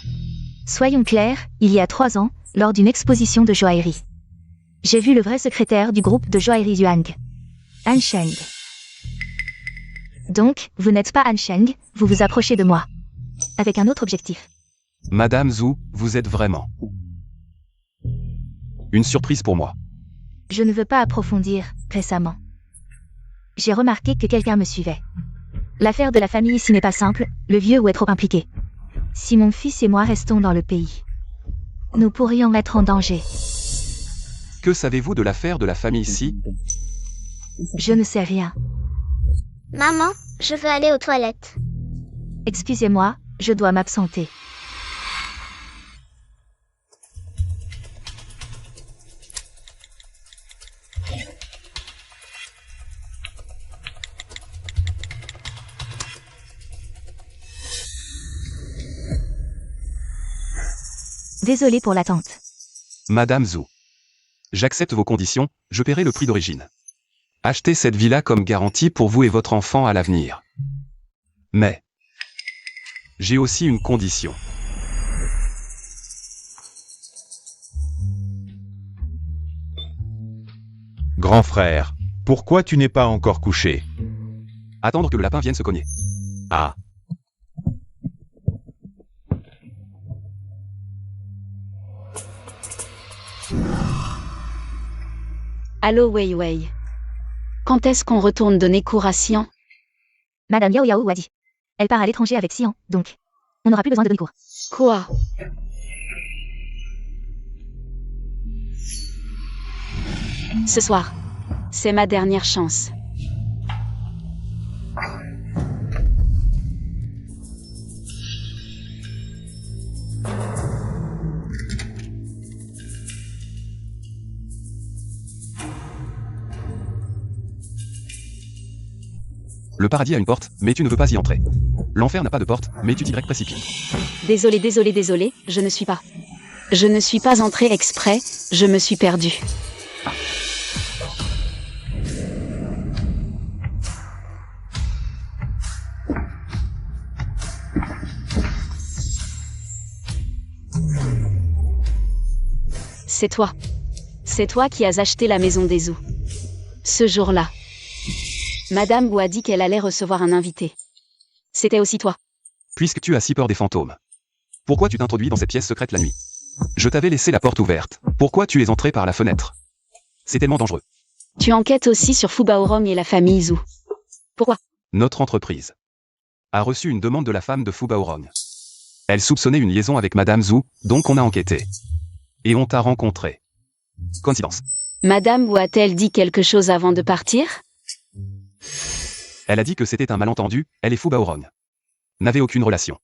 Soyons clairs, il y a 3 ans, lors d'une exposition de joaillerie, j'ai vu le vrai secrétaire du groupe de joaillerie Yuang, Han Sheng. Donc, vous n'êtes pas Han Sheng, vous vous approchez de moi. Avec un autre objectif. Madame Zhu, vous êtes vraiment une surprise pour moi. Je ne veux pas approfondir, récemment. J'ai remarqué que quelqu'un me suivait. L'affaire de la famille ici n'est pas simple, le vieux est trop impliqué. Si mon fils et moi restons dans le pays, nous pourrions être en danger. Que savez-vous de l'affaire de la famille Si? Je ne sais rien. Maman, je veux aller aux toilettes. Excusez-moi, je dois m'absenter. Désolé pour l'attente. Madame Zhu. J'accepte vos conditions, je paierai le prix d'origine. Achetez cette villa comme garantie pour vous et votre enfant à l'avenir. Mais j'ai aussi une condition. Grand frère, pourquoi tu n'es pas encore couché? Attendre que le lapin vienne se cogner. Ah. Allô Wei Wei. Quand est-ce qu'on retourne donner cours à Xian? Madame Yao Yao a dit. Elle part à l'étranger avec Xian, donc. On n'aura plus besoin de donner cours. Quoi? Ce soir. C'est ma dernière chance. Le paradis a une porte, mais tu ne veux pas y entrer. L'enfer n'a pas de porte, mais tu t'y précipites. Désolé, je ne suis pas. Je ne suis pas entrée exprès, je me suis perdue. C'est toi. C'est toi qui as acheté la maison des Zhou. Ce jour-là. Madame Wu a dit qu'elle allait recevoir un invité. C'était aussi toi. Puisque tu as si peur des fantômes. Pourquoi tu t'introduis dans cette pièce secrète la nuit? Je t'avais laissé la porte ouverte. Pourquoi tu es entré par la fenêtre? C'est tellement dangereux. Tu enquêtes aussi sur Fu Baorong et la famille Zhou. Pourquoi? Notre entreprise a reçu une demande de la femme de Fu Baorong. Elle soupçonnait une liaison avec Madame Zhou, donc on a enquêté. Et on t'a rencontré. Coïncidence. Madame Wu a-t-elle dit quelque chose avant de partir? Elle a dit que c'était un malentendu, elle et Fu Baorong n'avaient aucune relation.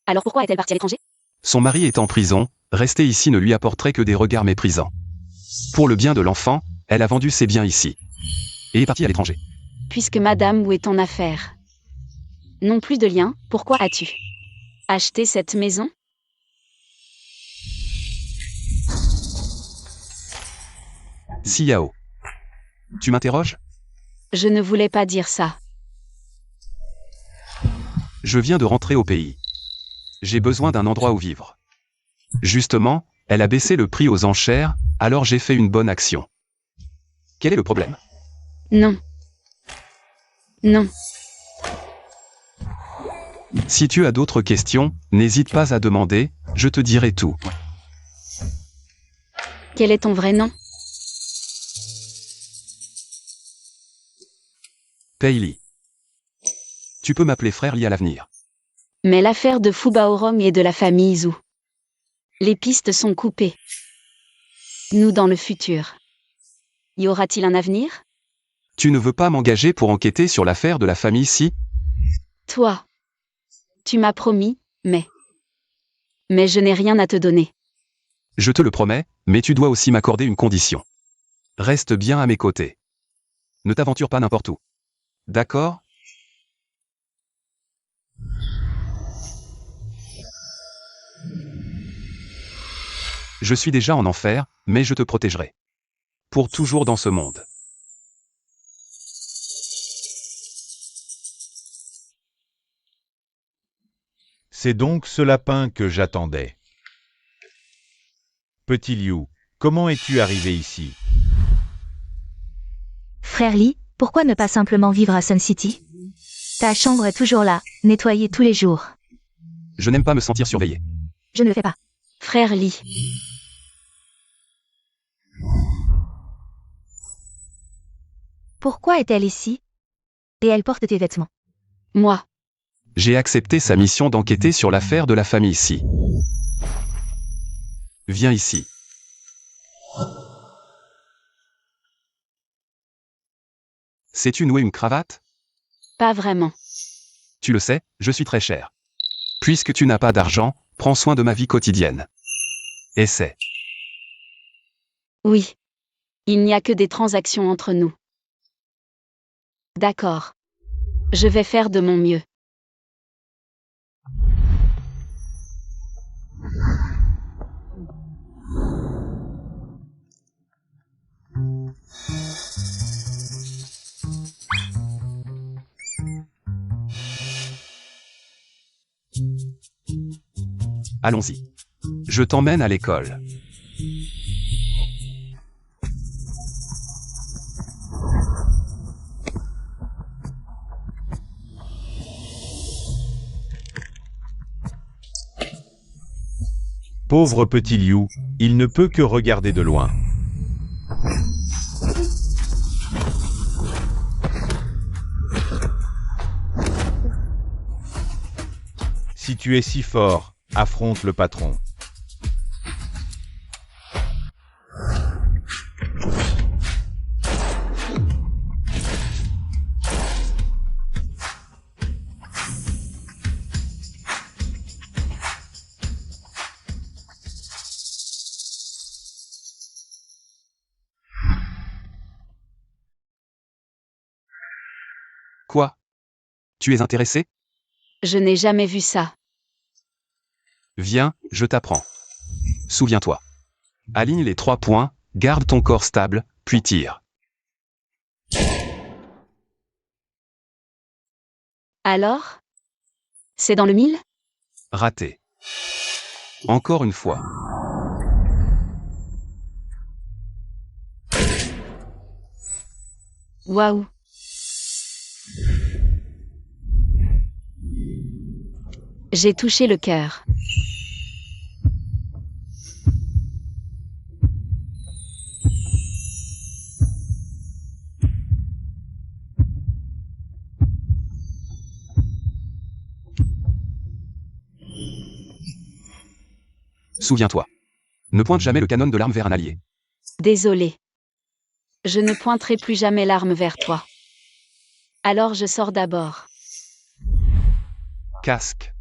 Alors pourquoi est-elle partie à l'étranger? Son mari est en prison, rester ici ne lui apporterait que des regards méprisants. Pour le bien de l'enfant, elle a vendu ses biens ici. Et est partie à l'étranger. Puisque Madame Wu est ton affaire. Non plus de lien, pourquoi as-tu acheté cette maison? Si Yao. Tu m'interroges? Je ne voulais pas dire ça. Je viens de rentrer au pays. J'ai besoin d'un endroit où vivre. Justement, elle a baissé le prix aux enchères, alors j'ai fait une bonne action. Quel est le problème? Non. Non. Si tu as d'autres questions, n'hésite pas à demander, je te dirai tout. Quel est ton vrai nom? Pei Li. Tu peux m'appeler frère Li à l'avenir. Mais l'affaire de Fu Baorong et de la famille Zhou. Les pistes sont coupées. Nous dans le futur. Y aura-t-il un avenir? Tu ne veux pas m'engager pour enquêter sur l'affaire de la famille Si? Toi. Tu m'as promis, mais je n'ai rien à te donner. Je te le promets, mais tu dois aussi m'accorder une condition. Reste bien à mes côtés. Ne t'aventure pas n'importe où. D'accord? Je suis déjà en enfer, mais je te protégerai. Pour toujours dans ce monde. C'est donc ce lapin que j'attendais. Petit Liu, comment es-tu arrivé ici? Frère Li, pourquoi ne pas simplement vivre à Sun City? Ta chambre est toujours là, nettoyée tous les jours. Je n'aime pas me sentir surveillé. Je ne le fais pas. Frère Li. Pourquoi est-elle ici? Et elle porte tes vêtements. Moi. J'ai accepté sa mission d'enquêter sur l'affaire de la famille Si. Viens ici. Sais-tu nouer une cravate? Pas vraiment. Tu le sais, je suis très cher. Puisque tu n'as pas d'argent, prends soin de ma vie quotidienne. Essaie. Oui. Il n'y a que des transactions entre nous. D'accord. Je vais faire de mon mieux. Allons-y. Je t'emmène à l'école. Pauvre petit Liu, il ne peut que regarder de loin. Si tu es si fort, affronte le patron. Quoi? Tu es intéressé? Je n'ai jamais vu ça. Viens, je t'apprends. Souviens-toi. Aligne les 3 points, garde ton corps stable, puis tire. Alors? C'est dans le 1000? Raté. Encore une fois. Waouh. J'ai touché le cœur. Souviens-toi. Ne pointe jamais le canon de l'arme vers un allié. Désolé. Je ne pointerai plus jamais l'arme vers toi. Alors je sors d'abord. Casque.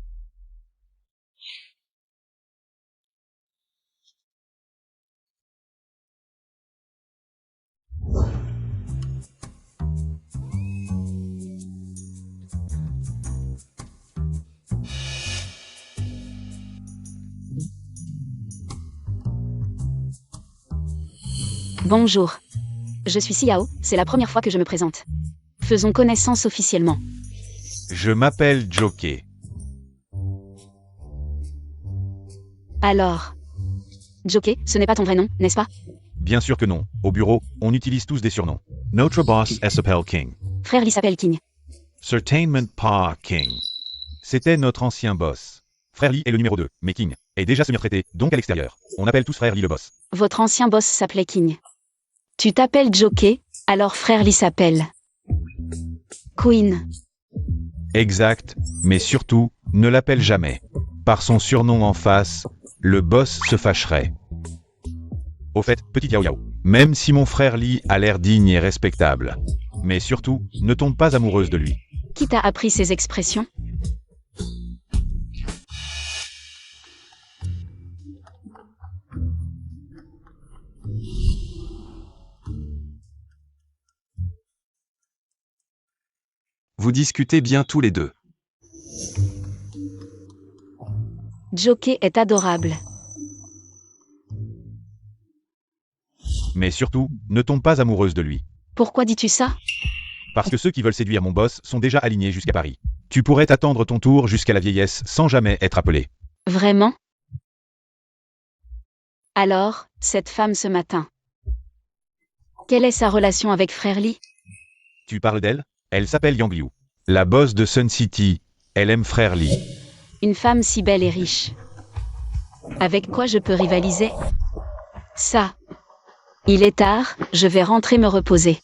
Bonjour. Je suis Xiao, c'est la première fois que je me présente. Faisons connaissance officiellement. Je m'appelle Joker. Alors. Joker, ce n'est pas ton vrai nom, n'est-ce pas? Bien sûr que non. Au bureau, on utilise tous des surnoms. Notre boss s'appelle King. Frère Lee s'appelle King. Certainement pas King. C'était notre ancien boss. Frère Lee est le numéro 2, mais King est déjà semi-retraité, donc à l'extérieur. On appelle tous Frère Lee le boss. Votre ancien boss s'appelait King. Tu t'appelles Joker, alors frère Lee s'appelle Queen. Exact, mais surtout, ne l'appelle jamais. Par son surnom en face, le boss se fâcherait. Au fait, petit Yao Yao, même si mon frère Lee a l'air digne et respectable, mais surtout, ne tombe pas amoureuse de lui. Qui t'a appris ces expressions? Vous discutez bien tous les deux. Joker est adorable. Mais surtout, ne tombe pas amoureuse de lui. Pourquoi dis-tu ça? Parce que ceux qui veulent séduire mon boss sont déjà alignés jusqu'à Paris. Tu pourrais t'attendre ton tour jusqu'à la vieillesse sans jamais être appelé. Vraiment? Alors, cette femme ce matin. Quelle est sa relation avec frère Lee? Tu parles d'elle? Elle s'appelle Yang Liu. La boss de Sun City, elle aime frère Lee. Une femme si belle et riche. Avec quoi je peux rivaliser? Ça. Il est tard, je vais rentrer me reposer.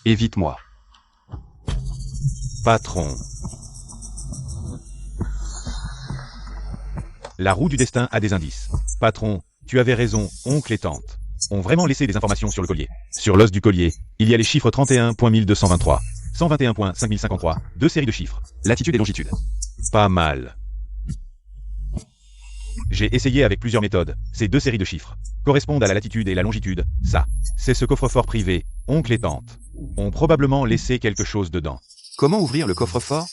Évite-moi. Patron. La roue du destin a des indices. Patron, tu avais raison, oncle et tante ont vraiment laissé des informations sur le collier. Sur l'os du collier, il y a les chiffres 31.1223, 121.5053, 2 séries de chiffres. Latitude et longitude. Pas mal. J'ai essayé avec plusieurs méthodes. Ces 2 séries de chiffres correspondent à la latitude et la longitude. Ça, c'est ce coffre-fort privé. Oncle et tante ont probablement laissé quelque chose dedans. Comment ouvrir le coffre-fort?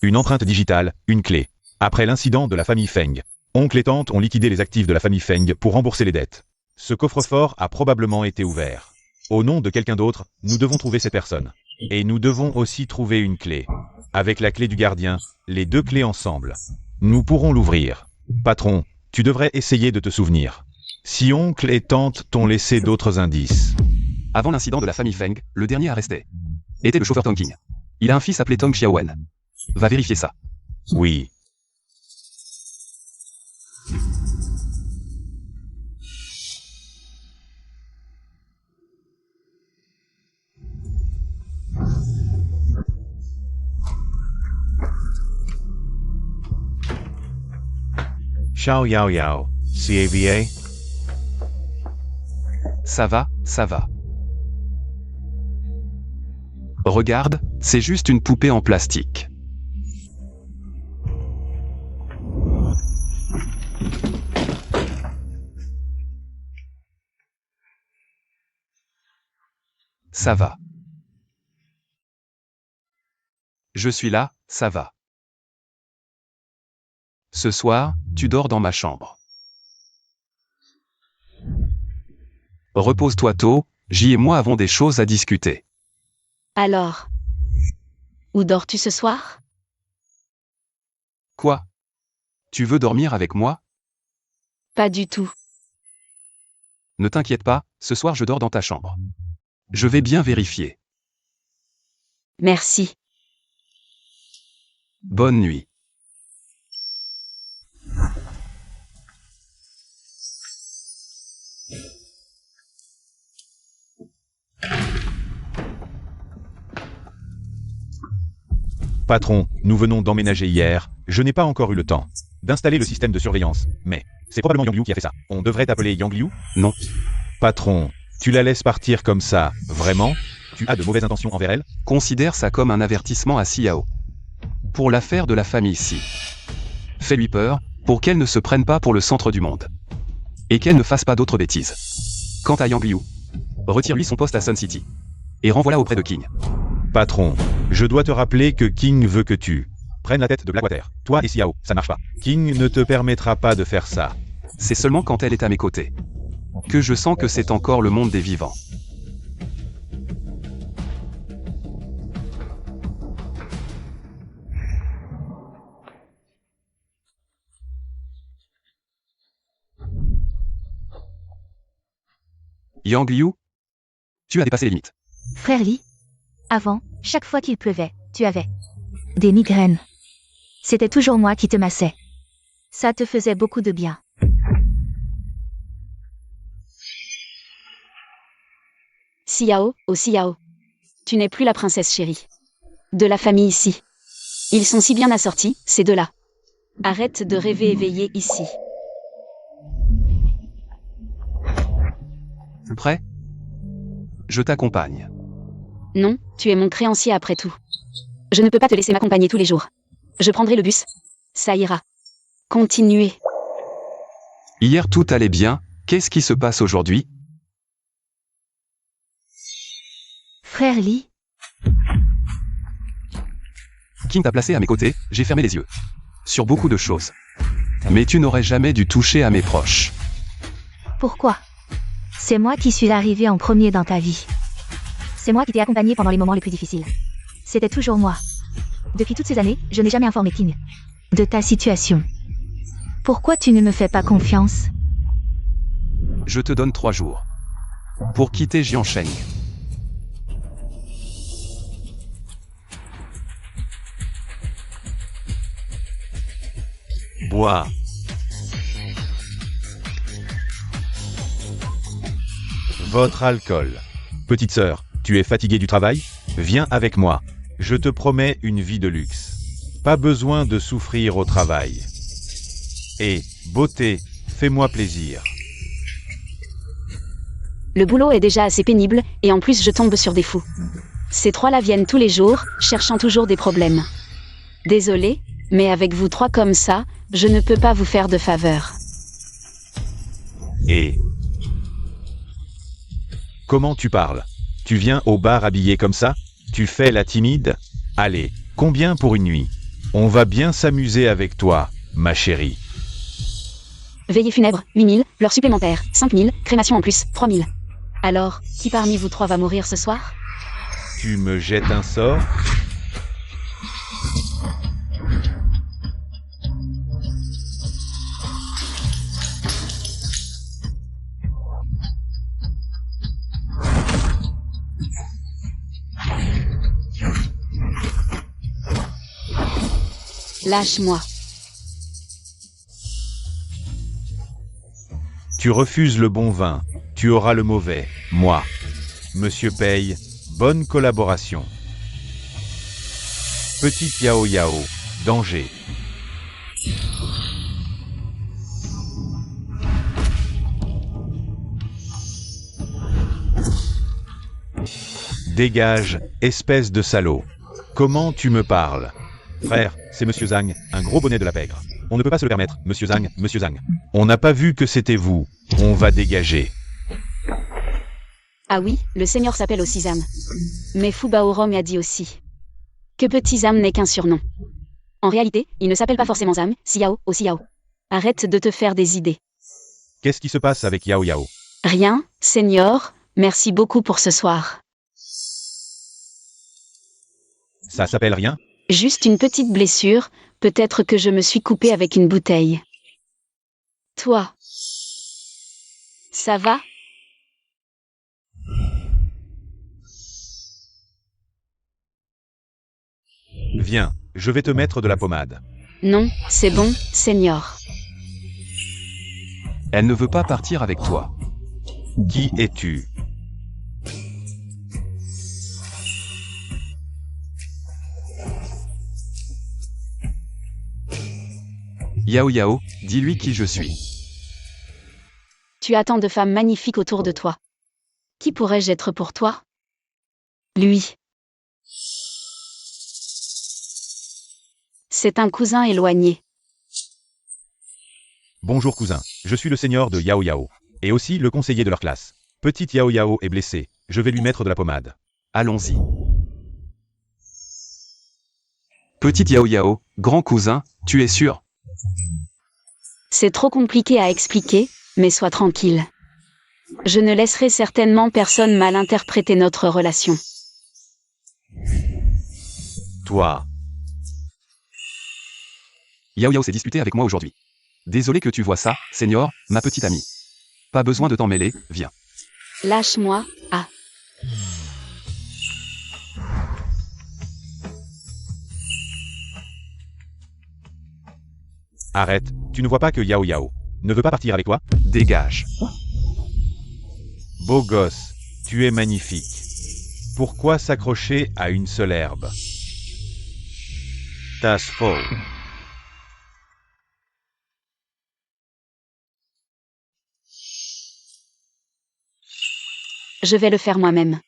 Une empreinte digitale, une clé. Après l'incident de la famille Feng, oncle et tante ont liquidé les actifs de la famille Feng pour rembourser les dettes. Ce coffre-fort a probablement été ouvert. Au nom de quelqu'un d'autre, nous devons trouver cette personne. Et nous devons aussi trouver une clé. Avec la clé du gardien, les 2 clés ensemble. Nous pourrons l'ouvrir. Patron, tu devrais essayer de te souvenir. Si oncle et tante t'ont laissé d'autres indices. Avant l'incident de la famille Feng, le dernier à rester. était le chauffeur Tong King. Il a un fils appelé Tong Xiaowen. Va vérifier ça. Oui. Xiao Yao Yao, CAVA. Ça va, ça va. Regarde, c'est juste une poupée en plastique. Ça va. Je suis là, ça va. Ce soir, tu dors dans ma chambre. Repose-toi tôt, J et moi avons des choses à discuter. Alors, où dors-tu ce soir? Quoi? Tu veux dormir avec moi? Pas du tout. Ne t'inquiète pas, ce soir je dors dans ta chambre. Je vais bien vérifier. Merci. Bonne nuit. Patron, nous venons d'emménager hier, je n'ai pas encore eu le temps d'installer le système de surveillance, mais c'est probablement Yang Liu qui a fait ça. On devrait t'appeler Yang Liu? Non. Patron, tu la laisses partir comme ça, vraiment? Tu as de mauvaises intentions envers elle? Considère ça comme un avertissement à Xiao. Pour l'affaire de la famille Si. Fais-lui peur, pour qu'elle ne se prenne pas pour le centre du monde. Et qu'elle ne fasse pas d'autres bêtises. Quant à Yang Liu, retire-lui son poste à Sun City. Et renvoie-la auprès de King. Patron, je dois te rappeler que King veut que tu prennes la tête de Blackwater. Toi et Xiao, ça marche pas. King ne te permettra pas de faire ça. C'est seulement quand elle est à mes côtés que je sens que c'est encore le monde des vivants. Yang Liu, tu as dépassé les limites. Frère Lee, avant, chaque fois qu'il pleuvait, tu avais des migraines. C'était toujours moi qui te massais. Ça te faisait beaucoup de bien. Xiao, oh Xiao. Tu n'es plus la princesse chérie de la famille ici. Ils sont si bien assortis, ces deux-là. Arrête de rêver éveillé ici. Prêt? Je t'accompagne. Non, tu es mon créancier après tout. Je ne peux pas te laisser m'accompagner tous les jours. Je prendrai le bus. Ça ira. Continuez. Hier tout allait bien, qu'est-ce qui se passe aujourd'hui? Frère Lee, King t'a placé à mes côtés, j'ai fermé les yeux. Sur beaucoup de choses. Mais tu n'aurais jamais dû toucher à mes proches. pourquoi? C'est moi qui suis arrivé en premier dans ta vie. C'est moi qui t'ai accompagné pendant les moments les plus difficiles. C'était toujours moi. Depuis toutes ces années, je n'ai jamais informé King de ta situation. Pourquoi tu ne me fais pas confiance? Je te donne 3 jours. Pour quitter Jiansheng. Bois. Votre alcool. Petite sœur, tu es fatiguée du travail? Viens avec moi. Je te promets une vie de luxe. Pas besoin de souffrir au travail. Et, beauté, fais-moi plaisir. Le boulot est déjà assez pénible, et en plus je tombe sur des fous. Ces trois-là viennent tous les jours, cherchant toujours des problèmes. Désolé, mais avec vous trois comme ça, je ne peux pas vous faire de faveur. Et... Comment tu parles? Tu viens au bar habillé comme ça? Tu fais la timide? Allez, combien pour une nuit? On va bien s'amuser avec toi, ma chérie. Veillée funèbre, 8000, l'heure supplémentaire, 5000, crémation en plus, 3000. Alors, qui parmi vous trois va mourir ce soir? Tu me jettes un sort? Lâche-moi. Tu refuses le bon vin, tu auras le mauvais, moi. Monsieur paye, bonne collaboration. Petit Yao Yao, danger. Dégage, espèce de salaud. Comment tu me parles? Frère, c'est Monsieur Zhang, un gros bonnet de la pègre. On ne peut pas se le permettre, Monsieur Zhang, Monsieur Zhang. On n'a pas vu que c'était vous. On va dégager. Ah oui, le seigneur s'appelle aussi Zam. Mais Fu Baorom a dit aussi que Petit Zam n'est qu'un surnom. En réalité, il ne s'appelle pas forcément Zam, Xiao, ou Xiao. Arrête de te faire des idées. Qu'est-ce qui se passe avec Yao Yao? Rien, seigneur, merci beaucoup pour ce soir. Ça s'appelle rien? Juste une petite blessure, peut-être que je me suis coupé avec une bouteille. Toi, ça va? Viens, je vais te mettre de la pommade. Non, c'est bon, seigneur. Elle ne veut pas partir avec toi. Qui es-tu? Yao Yao, dis-lui qui je suis. Tu as tant de femmes magnifiques autour de toi. Qui pourrais-je être pour toi? Lui. C'est un cousin éloigné. Bonjour cousin, je suis le seigneur de Yao Yao. Et aussi le conseiller de leur classe. Petit Yao Yao est blessé, je vais lui mettre de la pommade. Allons-y. Petit Yao Yao, grand cousin, tu es sûr? C'est trop compliqué à expliquer, mais sois tranquille. Je ne laisserai certainement personne mal interpréter notre relation. Toi, Yao Yao s'est disputé avec moi aujourd'hui. Désolé que tu vois ça, seigneur, ma petite amie. Pas besoin de t'en mêler, viens. Lâche-moi, ah. arrête, tu ne vois pas que Yao Yao ne veut pas partir avec toi? Dégage. Beau gosse, tu es magnifique. Pourquoi s'accrocher à une seule herbe? Tas faux. Je vais le faire moi-même.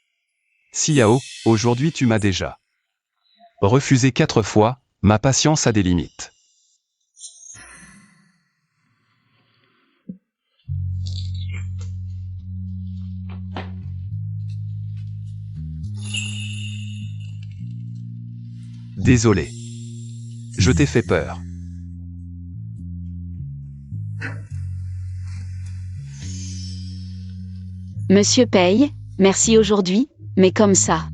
Si Yao, aujourd'hui tu m'as déjà refusé 4 fois, ma patience a des limites. Désolé. Je t'ai fait peur. Monsieur paye, merci aujourd'hui, mais comme ça.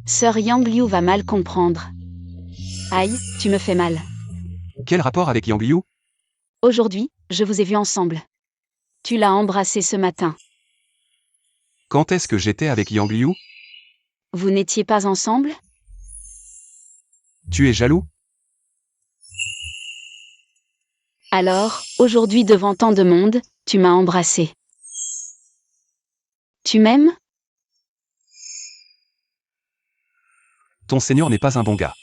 Sœur Yang Liu va mal comprendre. Aïe, tu me fais mal. Quel rapport avec Yang Liu? Aujourd'hui, je vous ai vus ensemble. Tu l'as embrassé ce matin. Quand est-ce que j'étais avec Yang Liu? Vous n'étiez pas ensemble? Tu es jaloux? Alors, aujourd'hui devant tant de monde, tu m'as embrassé. Tu m'aimes? Ton seigneur n'est pas un bon gars.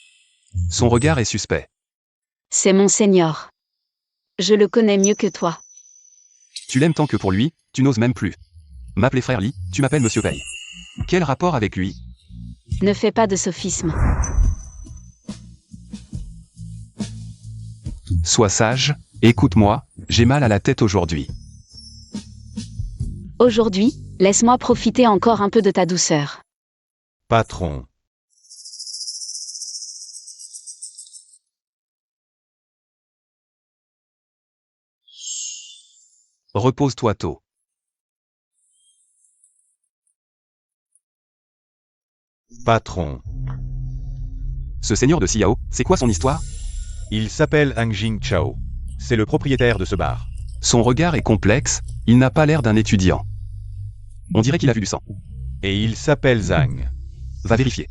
Son regard est suspect. C'est mon seigneur. Je le connais mieux que toi. Tu l'aimes tant que pour lui, tu n'oses même plus m'appeler frère Li, tu m'appelles Monsieur Pei. Quel rapport avec lui? Ne fais pas de sophisme. Sois sage, écoute-moi, j'ai mal à la tête aujourd'hui. Aujourd'hui, laisse-moi profiter encore un peu de ta douceur. Patron. Repose-toi tôt. Patron. Ce seigneur de Xiao, c'est quoi son histoire? Il s'appelle Hangjing Chao. C'est le propriétaire de ce bar. Son regard est complexe, il n'a pas l'air d'un étudiant. On dirait qu'il a vu du sang. Et il s'appelle Zhang. Va vérifier.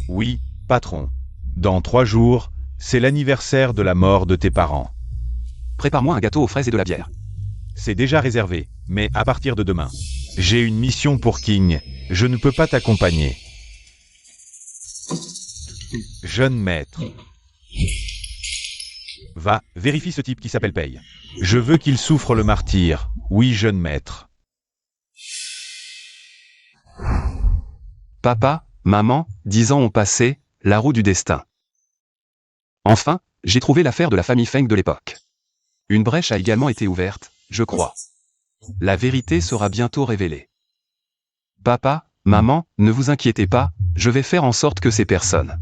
Oui, patron. Dans 3 jours, c'est l'anniversaire de la mort de tes parents. Prépare-moi un gâteau aux fraises et de la bière. C'est déjà réservé, mais à partir de demain. J'ai une mission pour King, je ne peux pas t'accompagner. Jeune maître. Va, vérifie ce type qui s'appelle Paye. Je veux qu'il souffre le martyre. Oui, jeune maître. Papa, maman, 10 ans ont passé, la roue du destin. Enfin, j'ai trouvé l'affaire de la famille Feng de l'époque. Une brèche a également été ouverte, je crois. La vérité sera bientôt révélée. Papa, maman, ne vous inquiétez pas, je vais faire en sorte que ces personnes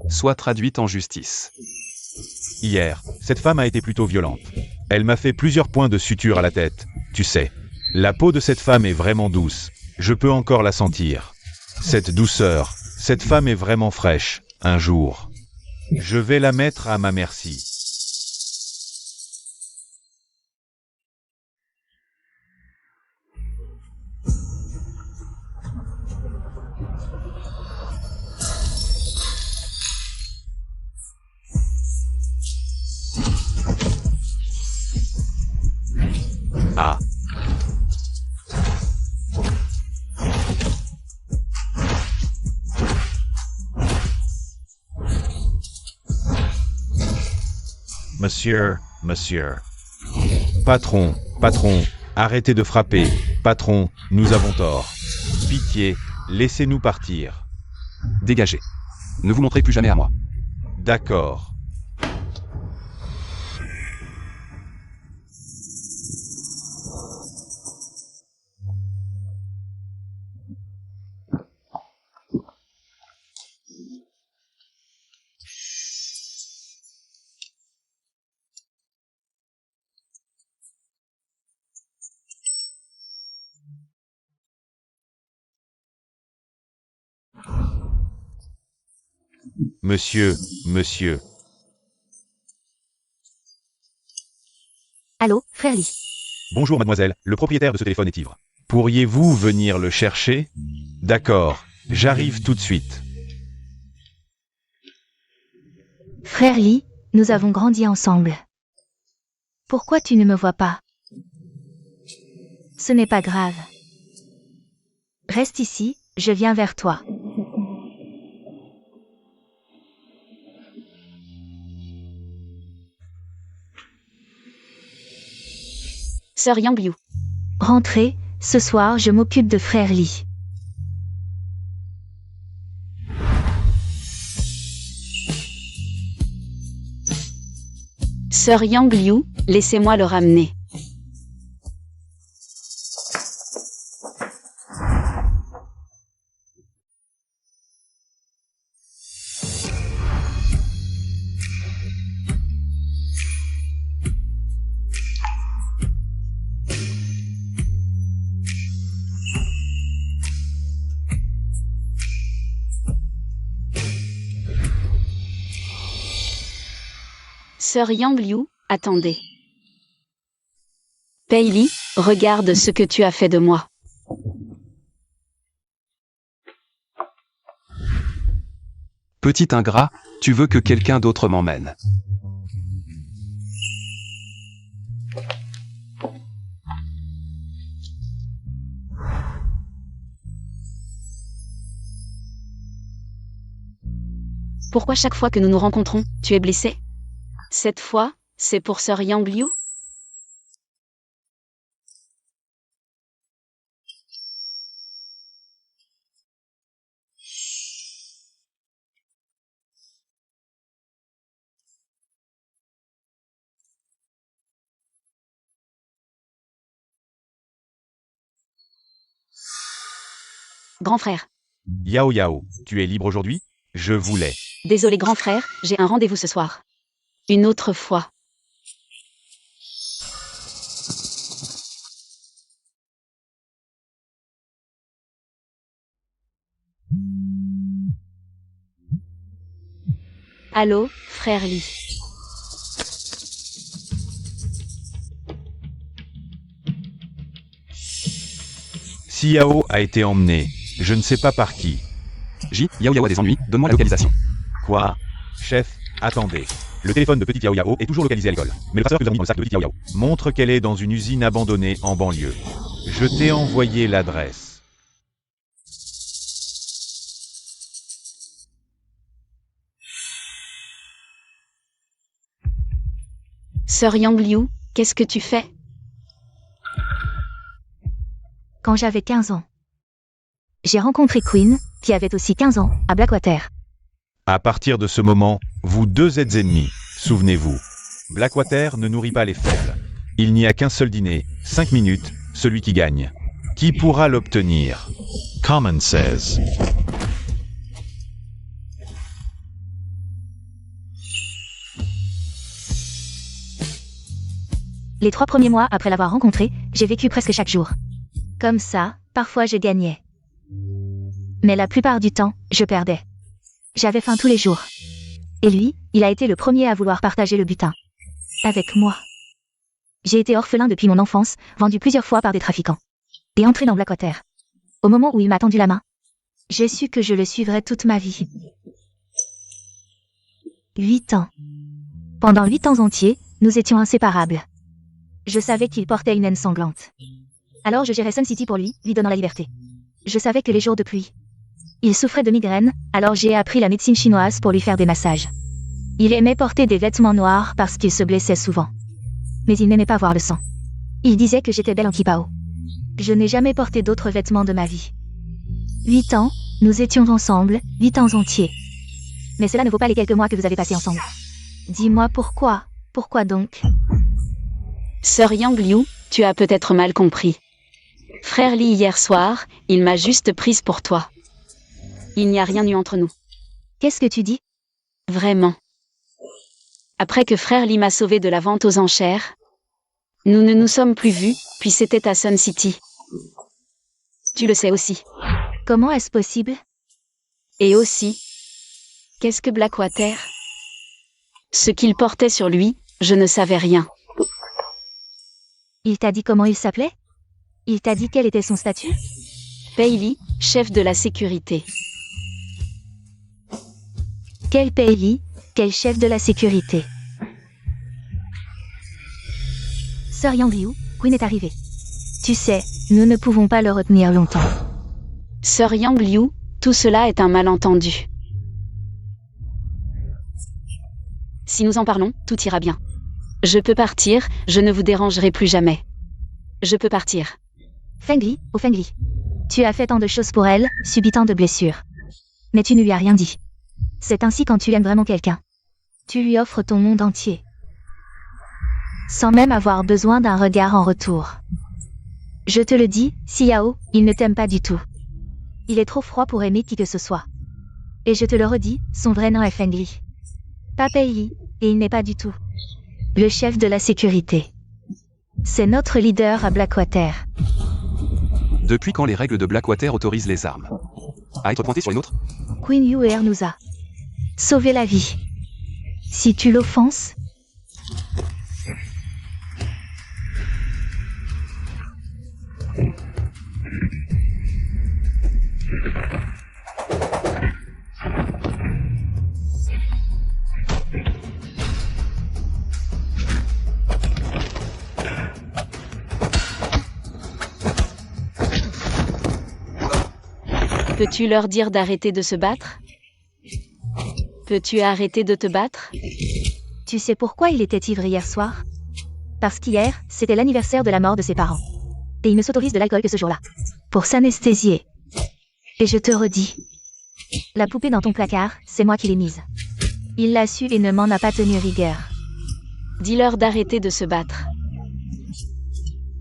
soient traduites en justice. Hier, cette femme a été plutôt violente. Elle m'a fait plusieurs points de suture à la tête, tu sais. La peau de cette femme est vraiment douce. Je peux encore la sentir. Cette douceur, cette femme est vraiment fraîche, un jour. Je vais la mettre à ma merci. Ah. Monsieur. Patron, arrêtez de frapper. Patron, nous avons tort. Pitié, laissez-nous partir. Dégagez. Ne vous montrez plus jamais à moi. D'accord. Monsieur. Allô, frère Lee. Bonjour mademoiselle, le propriétaire de ce téléphone est ivre. Pourriez-vous venir le chercher? D'accord, j'arrive tout de suite. Frère Lee, nous avons grandi ensemble. Pourquoi tu ne me vois pas? Ce n'est pas grave. Reste ici, je viens vers toi. Sœur Yang Liu. Rentrez, ce soir je m'occupe de frère Lee. Sœur Yang Liu, laissez-moi le ramener. Sœur Yang Liu, attendez. Pei Li, regarde ce que tu as fait de moi. Petit ingrat, tu veux que quelqu'un d'autre m'emmène. Pourquoi chaque fois que nous nous rencontrons, tu es blessé? Cette fois, c'est pour Sœur Yang Liu? Grand frère. Yao, tu es libre aujourd'hui? Je voulais. Désolé grand frère, j'ai un rendez-vous ce soir. Une autre fois. Allô, frère Lee. Xiao a été emmené. Je ne sais pas par qui. Yao a des ennuis, donne-moi la localisation. Quoi? Chef, Attendez. Le téléphone de Petit Yao Yao est toujours localisé à l'école. Mais le traceur que nous avons mis dans le sac de Petit Yao Yao montre qu'elle est dans une usine abandonnée en banlieue. Je t'ai envoyé l'adresse. Sœur Yang Liu, qu'est-ce que tu fais? Quand j'avais 15 ans, j'ai rencontré Queen, qui avait aussi 15 ans, à Blackwater. À partir de ce moment, vous deux êtes ennemis. Souvenez-vous. Blackwater ne nourrit pas les faibles. Il n'y a qu'un seul dîner, 5 minutes, celui qui gagne. Qui pourra l'obtenir? Common says. Les 3 premiers mois après l'avoir rencontré, j'ai vécu presque chaque jour. Comme ça, parfois je gagnais. Mais la plupart du temps, je perdais. J'avais faim tous les jours. Et lui, il a été le premier à vouloir partager le butin. Avec moi. J'ai été orphelin depuis mon enfance, vendu plusieurs fois par des trafiquants. Et entré dans Blackwater. Au moment où il m'a tendu la main, j'ai su que je le suivrais toute ma vie. 8 ans. Pendant 8 ans entiers, nous étions inséparables. Je savais qu'il portait une haine sanglante. Alors je gérais Sun City pour lui donnant la liberté. Je savais que les jours de pluie. Il souffrait de migraine, alors j'ai appris la médecine chinoise pour lui faire des massages. Il aimait porter des vêtements noirs parce qu'il se blessait souvent. Mais il n'aimait pas voir le sang. Il disait que j'étais belle en kipao. Je n'ai jamais porté d'autres vêtements de ma vie. 8 ans, nous étions ensemble, 8 ans entiers. Mais cela ne vaut pas les quelques mois que vous avez passés ensemble. Dis-moi pourquoi? Pourquoi donc? Sœur Yang Liu, tu as peut-être mal compris. Frère Li hier soir, il m'a juste prise pour toi. Il n'y a rien eu entre nous. Qu'est-ce que tu dis? Vraiment. Après que frère Li m'a sauvé de la vente aux enchères, nous ne nous sommes plus vus, puis c'était à Sun City. Tu le sais aussi. Comment est-ce possible? Et aussi, qu'est-ce que Blackwater? Ce qu'il portait sur lui, je ne savais rien. Il t'a dit comment il s'appelait? Il t'a dit quel était son statut? Pei Li, chef de la sécurité. Quel pays? Quel chef de la sécurité? Sœur Yang Liu, Queen est arrivée. Tu sais, nous ne pouvons pas le retenir longtemps. Sœur Yang Liu, tout cela est un malentendu. Si nous en parlons, tout ira bien. Je peux partir, je ne vous dérangerai plus jamais. Je peux partir. Feng Li, oh Feng Li. Tu as fait tant de choses pour elle, subi tant de blessures. Mais tu ne lui as rien dit. C'est ainsi quand tu aimes vraiment quelqu'un. Tu lui offres ton monde entier. Sans même avoir besoin d'un regard en retour. Je te le dis, Xiao, il ne t'aime pas du tout. Il est trop froid pour aimer qui que ce soit. Et je te le redis, son vrai nom est Feng Li. Pas Pei Li, et il n'est pas du tout le chef de la sécurité. C'est notre leader à Blackwater. Depuis quand les règles de Blackwater autorisent les armes à être pointées sur les nôtres? Queen Yuer nous a sauvé la vie. Si tu l'offenses, Peux-tu leur dire d'arrêter de se battre? Peux-tu arrêter de te battre? tu sais pourquoi il était ivre hier soir? Parce qu'hier, c'était l'anniversaire de la mort de ses parents. Et il ne s'autorise de l'alcool que ce jour-là. Pour s'anesthésier. Et je te redis. La poupée dans ton placard, c'est moi qui l'ai mise. Il l'a su et ne m'en a pas tenu rigueur. Dis-leur d'arrêter de se battre.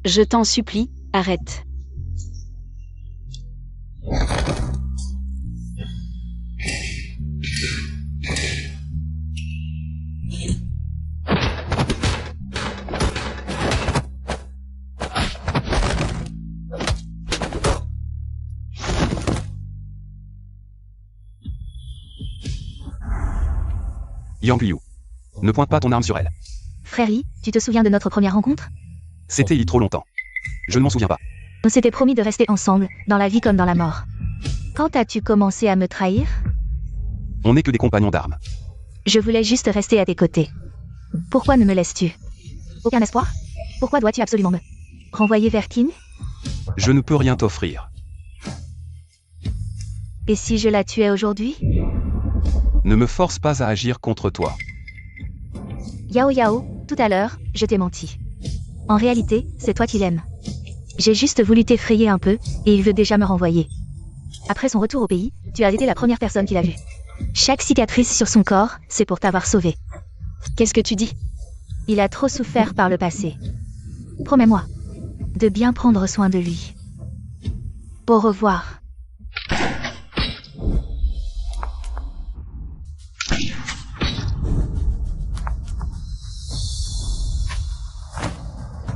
Je t'en supplie, arrête. Yang Liu. Ne pointe pas ton arme sur elle. Frère Li, tu te souviens de notre première rencontre? C'était il y a trop longtemps. Je ne m'en souviens pas. On s'était promis de rester ensemble, dans la vie comme dans la mort. Quand as-tu commencé à me trahir? On n'est que des compagnons d'armes. Je voulais juste rester à tes côtés. Pourquoi ne me laisses-tu? Aucun espoir? Pourquoi dois-tu absolument me renvoyer vers King? Je ne peux rien t'offrir. Et si je la tuais aujourd'hui? Ne me force pas à agir contre toi. Yao Yao, tout à l'heure, je t'ai menti. En réalité, c'est toi qui l'aimes. J'ai juste voulu t'effrayer un peu, et il veut déjà me renvoyer. Après son retour au pays, tu as été la première personne qu'il a vue. Chaque cicatrice sur son corps, c'est pour t'avoir sauvé. Qu'est-ce que tu dis? Il a trop souffert par le passé. Promets-moi de bien prendre soin de lui. Au revoir.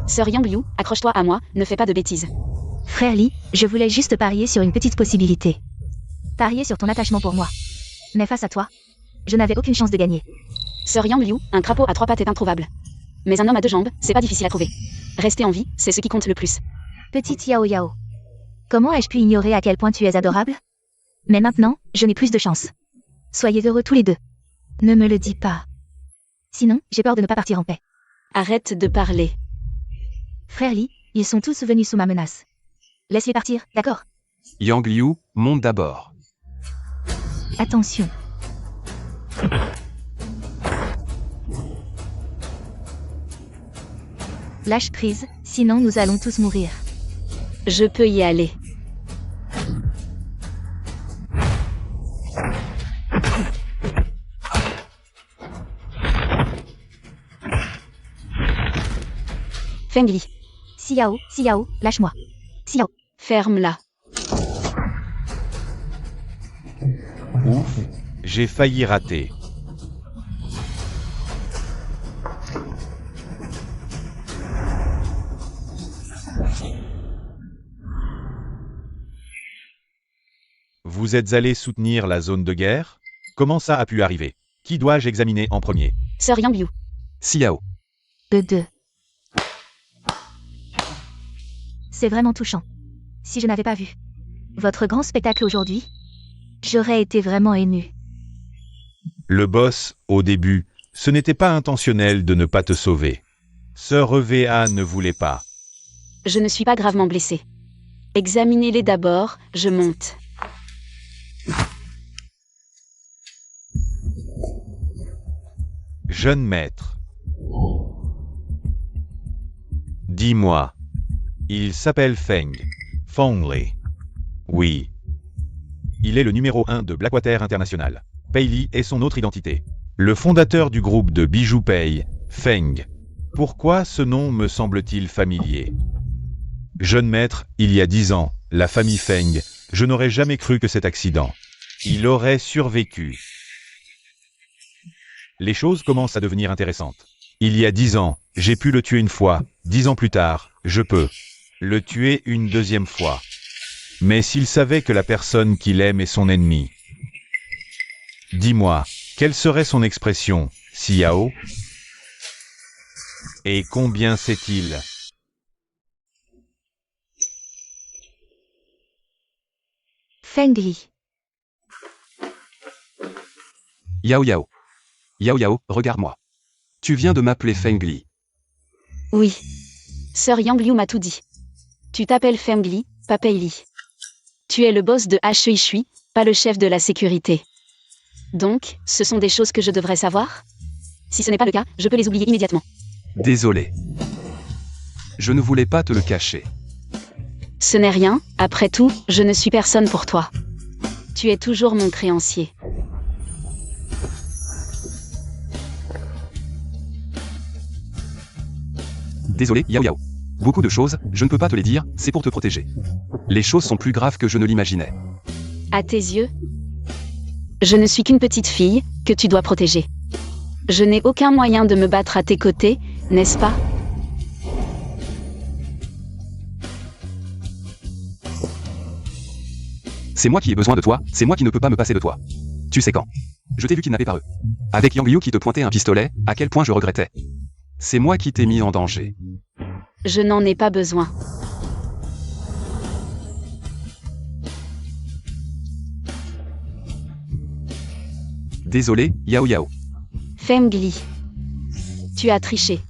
Sœur Yang Liu, accroche-toi à moi, ne fais pas de bêtises. Frère Lee, je voulais juste parier sur une petite possibilité. Parier sur ton attachement pour moi. Mais face à toi, je n'avais aucune chance de gagner. Sœur Yang Liu, un crapaud à 3 pattes est introuvable. Mais un homme à 2 jambes, c'est pas difficile à trouver. Rester en vie, c'est ce qui compte le plus. Petite Yao Yao. Comment ai-je pu ignorer à quel point tu es adorable? Mais maintenant, je n'ai plus de chance. Soyez heureux tous les deux. Ne me le dis pas. Sinon, j'ai peur de ne pas partir en paix. Arrête de parler. Frère Lee, ils sont tous venus sous ma menace. Laisse-les partir, d'accord? Yang Liu, monte d'abord. Attention. Lâche prise, sinon nous allons tous mourir. Je peux y aller. Feng Li, Xiao, lâche-moi. Xiao. ferme-la. Ouf, j'ai failli rater. Vous êtes allé soutenir la zone de guerre? Comment ça a pu arriver? Qui dois-je examiner en premier? Sœur Yang Liu, Xiao. Deux. C'est vraiment touchant. Si je n'avais pas vu votre grand spectacle aujourd'hui, j'aurais été vraiment émue. Le boss, au début, ce n'était pas intentionnel de ne pas te sauver. Sœur EVA ne voulait pas. je ne suis pas gravement blessée. Examinez-les d'abord, je monte. Jeune maître. Dis-moi. Il s'appelle Feng Li. Oui. Il est le numéro 1 de Blackwater International. Pei Li est son autre identité. Le fondateur du groupe de bijoux Pei, Feng. Pourquoi ce nom me semble-t-il familier? Jeune maître, il y a 10 ans, la famille Feng, je n'aurais jamais cru que cet accident. Il aurait survécu. Les choses commencent à devenir intéressantes. Il y a 10 ans, j'ai pu le tuer une fois. 10 ans plus tard, je peux le tuer une deuxième fois. Mais s'il savait que la personne qu'il aime est son ennemi, dis-moi, quelle serait son expression, Xiao? Et combien sait-il? Feng Li. Yao Yao. Yao Yao, regarde-moi. Tu viens de m'appeler Feng Li. Oui. Sœur Yang Liu m'a tout dit. Tu t'appelles Feng Li, pas Pei Li. Tu es le boss de Shui Shui, pas le chef de la sécurité. Donc, ce sont des choses que je devrais savoir? Si ce n'est pas le cas, je peux les oublier immédiatement. Désolé. Je ne voulais pas te le cacher. Ce n'est rien, après tout, je ne suis personne pour toi. Tu es toujours mon créancier. Désolé, Yao Yao. Beaucoup de choses, je ne peux pas te les dire, c'est pour te protéger. Les choses sont plus graves que je ne l'imaginais. À tes yeux, je ne suis qu'une petite fille, que tu dois protéger. Je n'ai aucun moyen de me battre à tes côtés, n'est-ce pas? C'est moi qui ai besoin de toi, c'est moi qui ne peux pas me passer de toi. Tu sais quand? Je t'ai vu kidnappé par eux. Avec Yang Liu qui te pointait un pistolet, à quel point je regrettais. C'est moi qui t'ai mis en danger. Je n'en ai pas besoin. Désolé, Yao Yao. Feng Li. Tu as triché.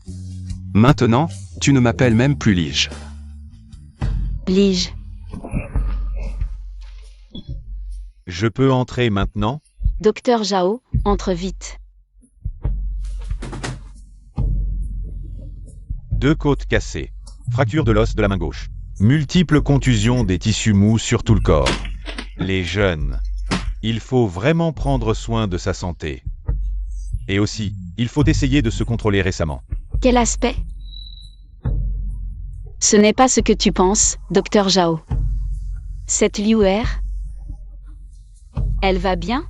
Maintenant, tu ne m'appelles même plus Lige. Lige. Je peux entrer maintenant? Docteur Zhao, entre vite. 2 côtes cassées. Fracture de l'os de la main gauche. Multiples contusions des tissus mous sur tout le corps. Les jeunes. Il faut vraiment prendre soin de sa santé. Et aussi, il faut essayer de se contrôler récemment. Quel aspect? Ce n'est pas ce que tu penses, Docteur Zhao. Cette Liu Er, elle va bien?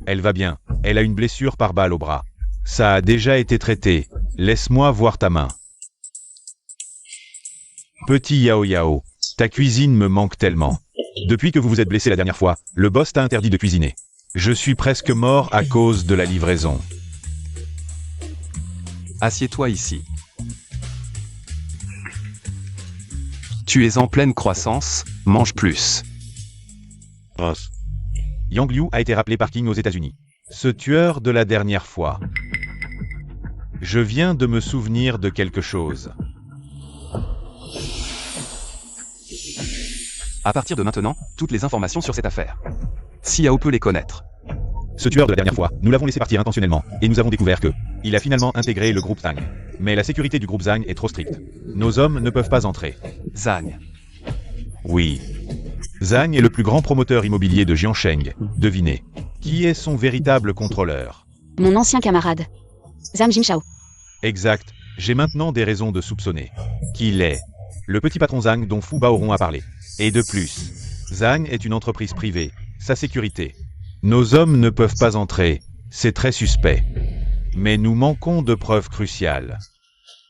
Elle va bien. Elle a une blessure par balle au bras. Ça a déjà été traité. Laisse-moi voir ta main. Petit Yao Yao, ta cuisine me manque tellement. Depuis que vous vous êtes blessé la dernière fois, le boss t'a interdit de cuisiner. Je suis presque mort à cause de la livraison. Assieds-toi ici. Tu es en pleine croissance, mange plus. Yang Liu a été rappelé par King aux États-Unis. Ce tueur de la dernière fois. Je viens de me souvenir de quelque chose. À partir de maintenant, toutes les informations sur cette affaire. Xiao peut les connaître. Ce tueur de la dernière fois, nous l'avons laissé partir intentionnellement, et nous avons découvert que, il a finalement intégré le groupe Zhang. Mais la sécurité du groupe Zhang est trop stricte. Nos hommes ne peuvent pas entrer. Zhang. Oui. Zhang est le plus grand promoteur immobilier de Jiansheng. Devinez. Qui est son véritable contrôleur? Mon ancien camarade. Zhang Jingshao. Exact. J'ai maintenant des raisons de soupçonner qu'il est le petit patron Zhang dont Fu Baoron a parlé. Et de plus, Zhang est une entreprise privée. Sa sécurité. Nos hommes ne peuvent pas entrer. C'est très suspect. Mais nous manquons de preuves cruciales.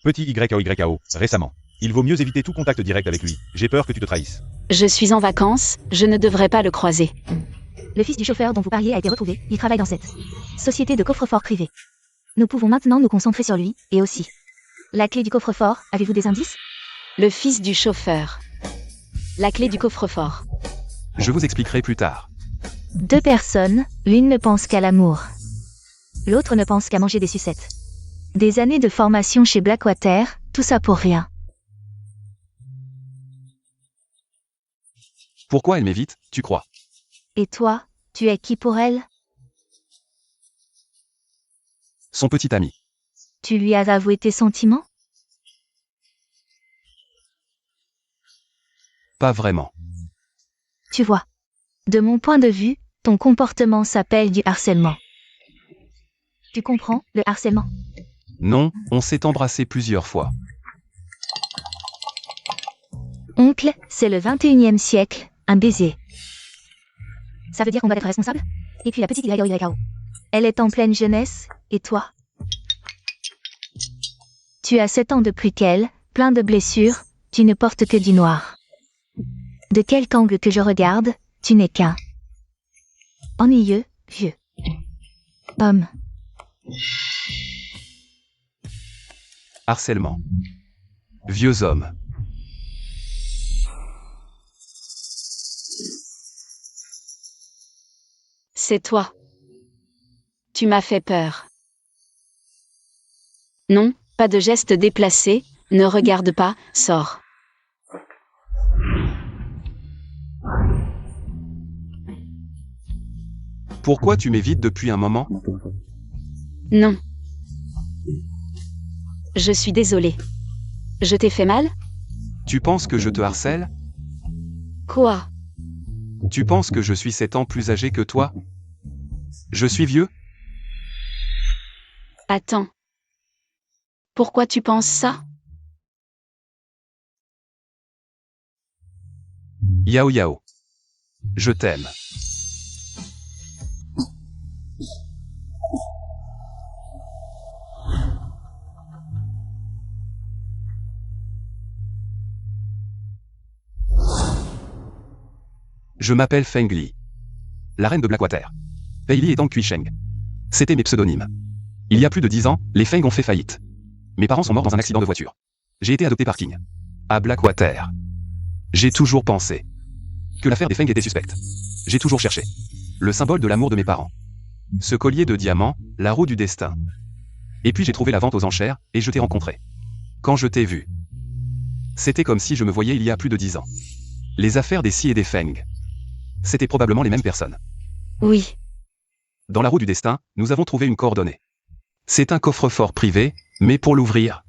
Petit YAO, récemment. Il vaut mieux éviter tout contact direct avec lui. J'ai peur que tu te trahisses. Je suis en vacances, je ne devrais pas le croiser. Le fils du chauffeur dont vous parliez a été retrouvé. Il travaille dans cette société de coffre-fort privé. Nous pouvons maintenant nous concentrer sur lui, et aussi. La clé du coffre-fort, avez-vous des indices? Le fils du chauffeur. La clé du coffre-fort. Je vous expliquerai plus tard. 2 personnes, l'une ne pense qu'à l'amour. L'autre ne pense qu'à manger des sucettes. Des années de formation chez Blackwater, tout ça pour rien. Pourquoi elle m'évite, tu crois? Et toi, tu es qui pour elle? Son petit ami. Tu lui as avoué tes sentiments? Pas vraiment. Tu vois. De mon point de vue, ton comportement s'appelle du harcèlement. Tu comprends, le harcèlement? Non, on s'est embrassé plusieurs fois. Oncle, c'est le 21e siècle, un baiser. Ça veut dire qu'on doit être responsable? Et puis la petite YAO. Elle est en pleine jeunesse, et toi? Tu as 7 ans de plus qu'elle, plein de blessures, tu ne portes que du noir. De quelque angle que je regarde, tu n'es qu'un ennuyeux, vieux homme. Harcèlement. Vieux homme. C'est toi. Tu m'as fait peur. Non, pas de geste déplacé, ne regarde pas, sors. Pourquoi tu m'évites depuis un moment? Non. Je suis désolée. Je t'ai fait mal? Tu penses que je te harcèle? Quoi? Tu penses que je suis 7 ans plus âgé que toi? Je suis vieux? Attends. Pourquoi tu penses ça? Yao. Je t'aime. Je m'appelle Feng Li. La reine de Blackwater. Fei Li et Tang Kuisheng. C'était mes pseudonymes. Il y a plus de 10 ans, les Feng ont fait faillite. Mes parents sont morts dans un accident de voiture. J'ai été adopté par King. À Blackwater. J'ai toujours pensé que l'affaire des Feng était suspecte. J'ai toujours cherché le symbole de l'amour de mes parents. Ce collier de diamants, la roue du destin. Et puis j'ai trouvé la vente aux enchères, et je t'ai rencontré. Quand je t'ai vu, c'était comme si je me voyais il y a plus de 10 ans. Les affaires des Si et des Feng. C'était probablement les mêmes personnes. Oui. Dans la roue du destin, nous avons trouvé une coordonnée. C'est un coffre-fort privé, mais pour l'ouvrir,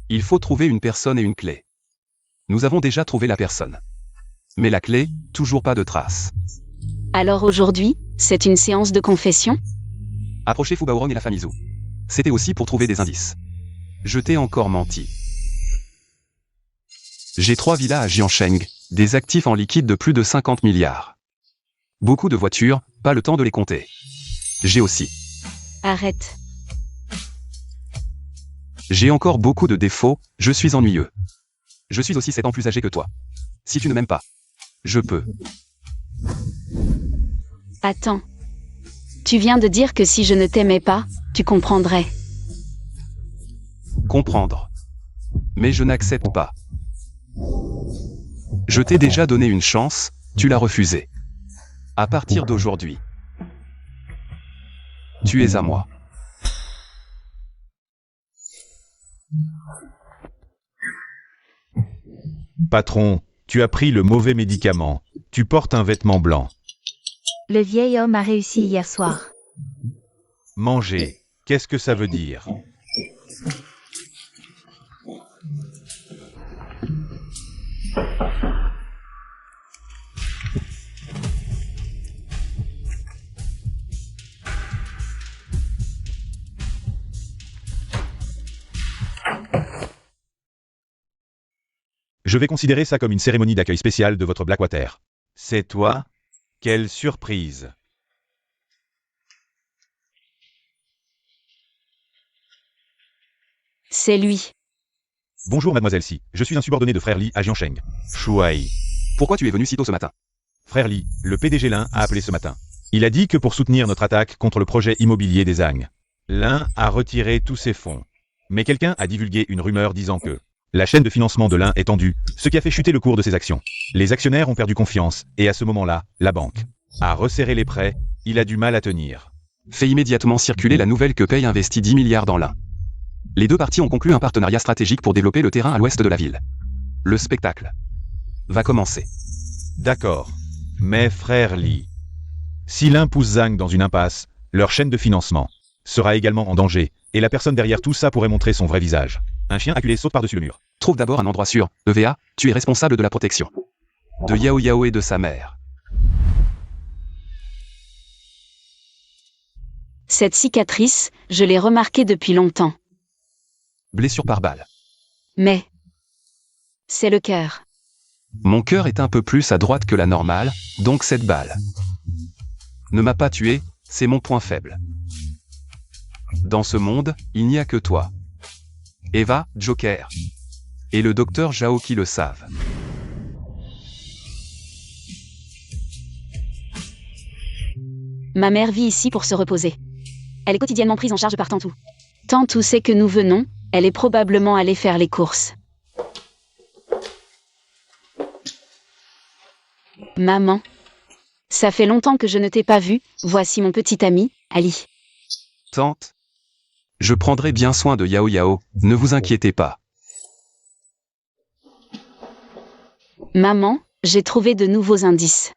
il faut trouver une personne et une clé. Nous avons déjà trouvé la personne. Mais la clé, toujours pas de trace. Alors aujourd'hui, c'est une séance de confession? Approchez Fubaorong et la famille Zhu. C'était aussi pour trouver des indices. Je t'ai encore menti. J'ai 3 villas à Jiansheng, des actifs en liquide de plus de 50 milliards. Beaucoup de voitures, pas le temps de les compter. J'ai aussi. Arrête. J'ai encore beaucoup de défauts, je suis ennuyeux. Je suis aussi 7 ans plus âgé que toi. Si tu ne m'aimes pas, je peux. Attends. Tu viens de dire que si je ne t'aimais pas, tu comprendrais. Comprendre. Mais je n'accepte pas. Je t'ai déjà donné une chance, tu l'as refusée. À partir d'aujourd'hui, tu es à moi. Patron, tu as pris le mauvais médicament. Tu portes un vêtement blanc. Le vieil homme a réussi hier soir. Manger, qu'est-ce que ça veut dire? Je vais considérer ça comme une cérémonie d'accueil spéciale de votre Blackwater. C'est toi? Quelle surprise! C'est lui. Bonjour mademoiselle Si, je suis un subordonné de Frère Li à Jiansheng. Shuai. Pourquoi tu es venu si tôt ce matin? Frère Li, le PDG Lin a appelé ce matin. Il a dit que pour soutenir notre attaque contre le projet immobilier des Zhang, Lin a retiré tous ses fonds. Mais quelqu'un a divulgué une rumeur disant que la chaîne de financement de Lin est tendue, ce qui a fait chuter le cours de ses actions. Les actionnaires ont perdu confiance, et à ce moment-là, la banque a resserré les prêts, il a du mal à tenir. Fais immédiatement circuler la nouvelle que Pei investit 10 milliards dans l'un. Les deux parties ont conclu un partenariat stratégique pour développer le terrain à l'ouest de la ville. Le spectacle va commencer. D'accord. Mais frère Li, si Lin pousse Zhang dans une impasse, leur chaîne de financement sera également en danger, et la personne derrière tout ça pourrait montrer son vrai visage. Un chien acculé saute par-dessus le mur. Trouve d'abord un endroit sûr. EVA, tu es responsable de la protection. De Yao Yao et de sa mère. Cette cicatrice, je l'ai remarquée depuis longtemps. Blessure par balle. Mais c'est le cœur. Mon cœur est un peu plus à droite que la normale, donc cette balle ne m'a pas tué, c'est mon point faible. Dans ce monde, il n'y a que toi. Eva, Joker. Et le docteur Zhao qui le savent. Ma mère vit ici pour se reposer. Elle est quotidiennement prise en charge par Tantou. Tantou sait que nous venons, elle est probablement allée faire les courses. Maman. Ça fait longtemps que je ne t'ai pas vue, voici mon petit ami, Ali. Tante. Je prendrai bien soin de Yao Yao, ne vous inquiétez pas. Maman, j'ai trouvé de nouveaux indices.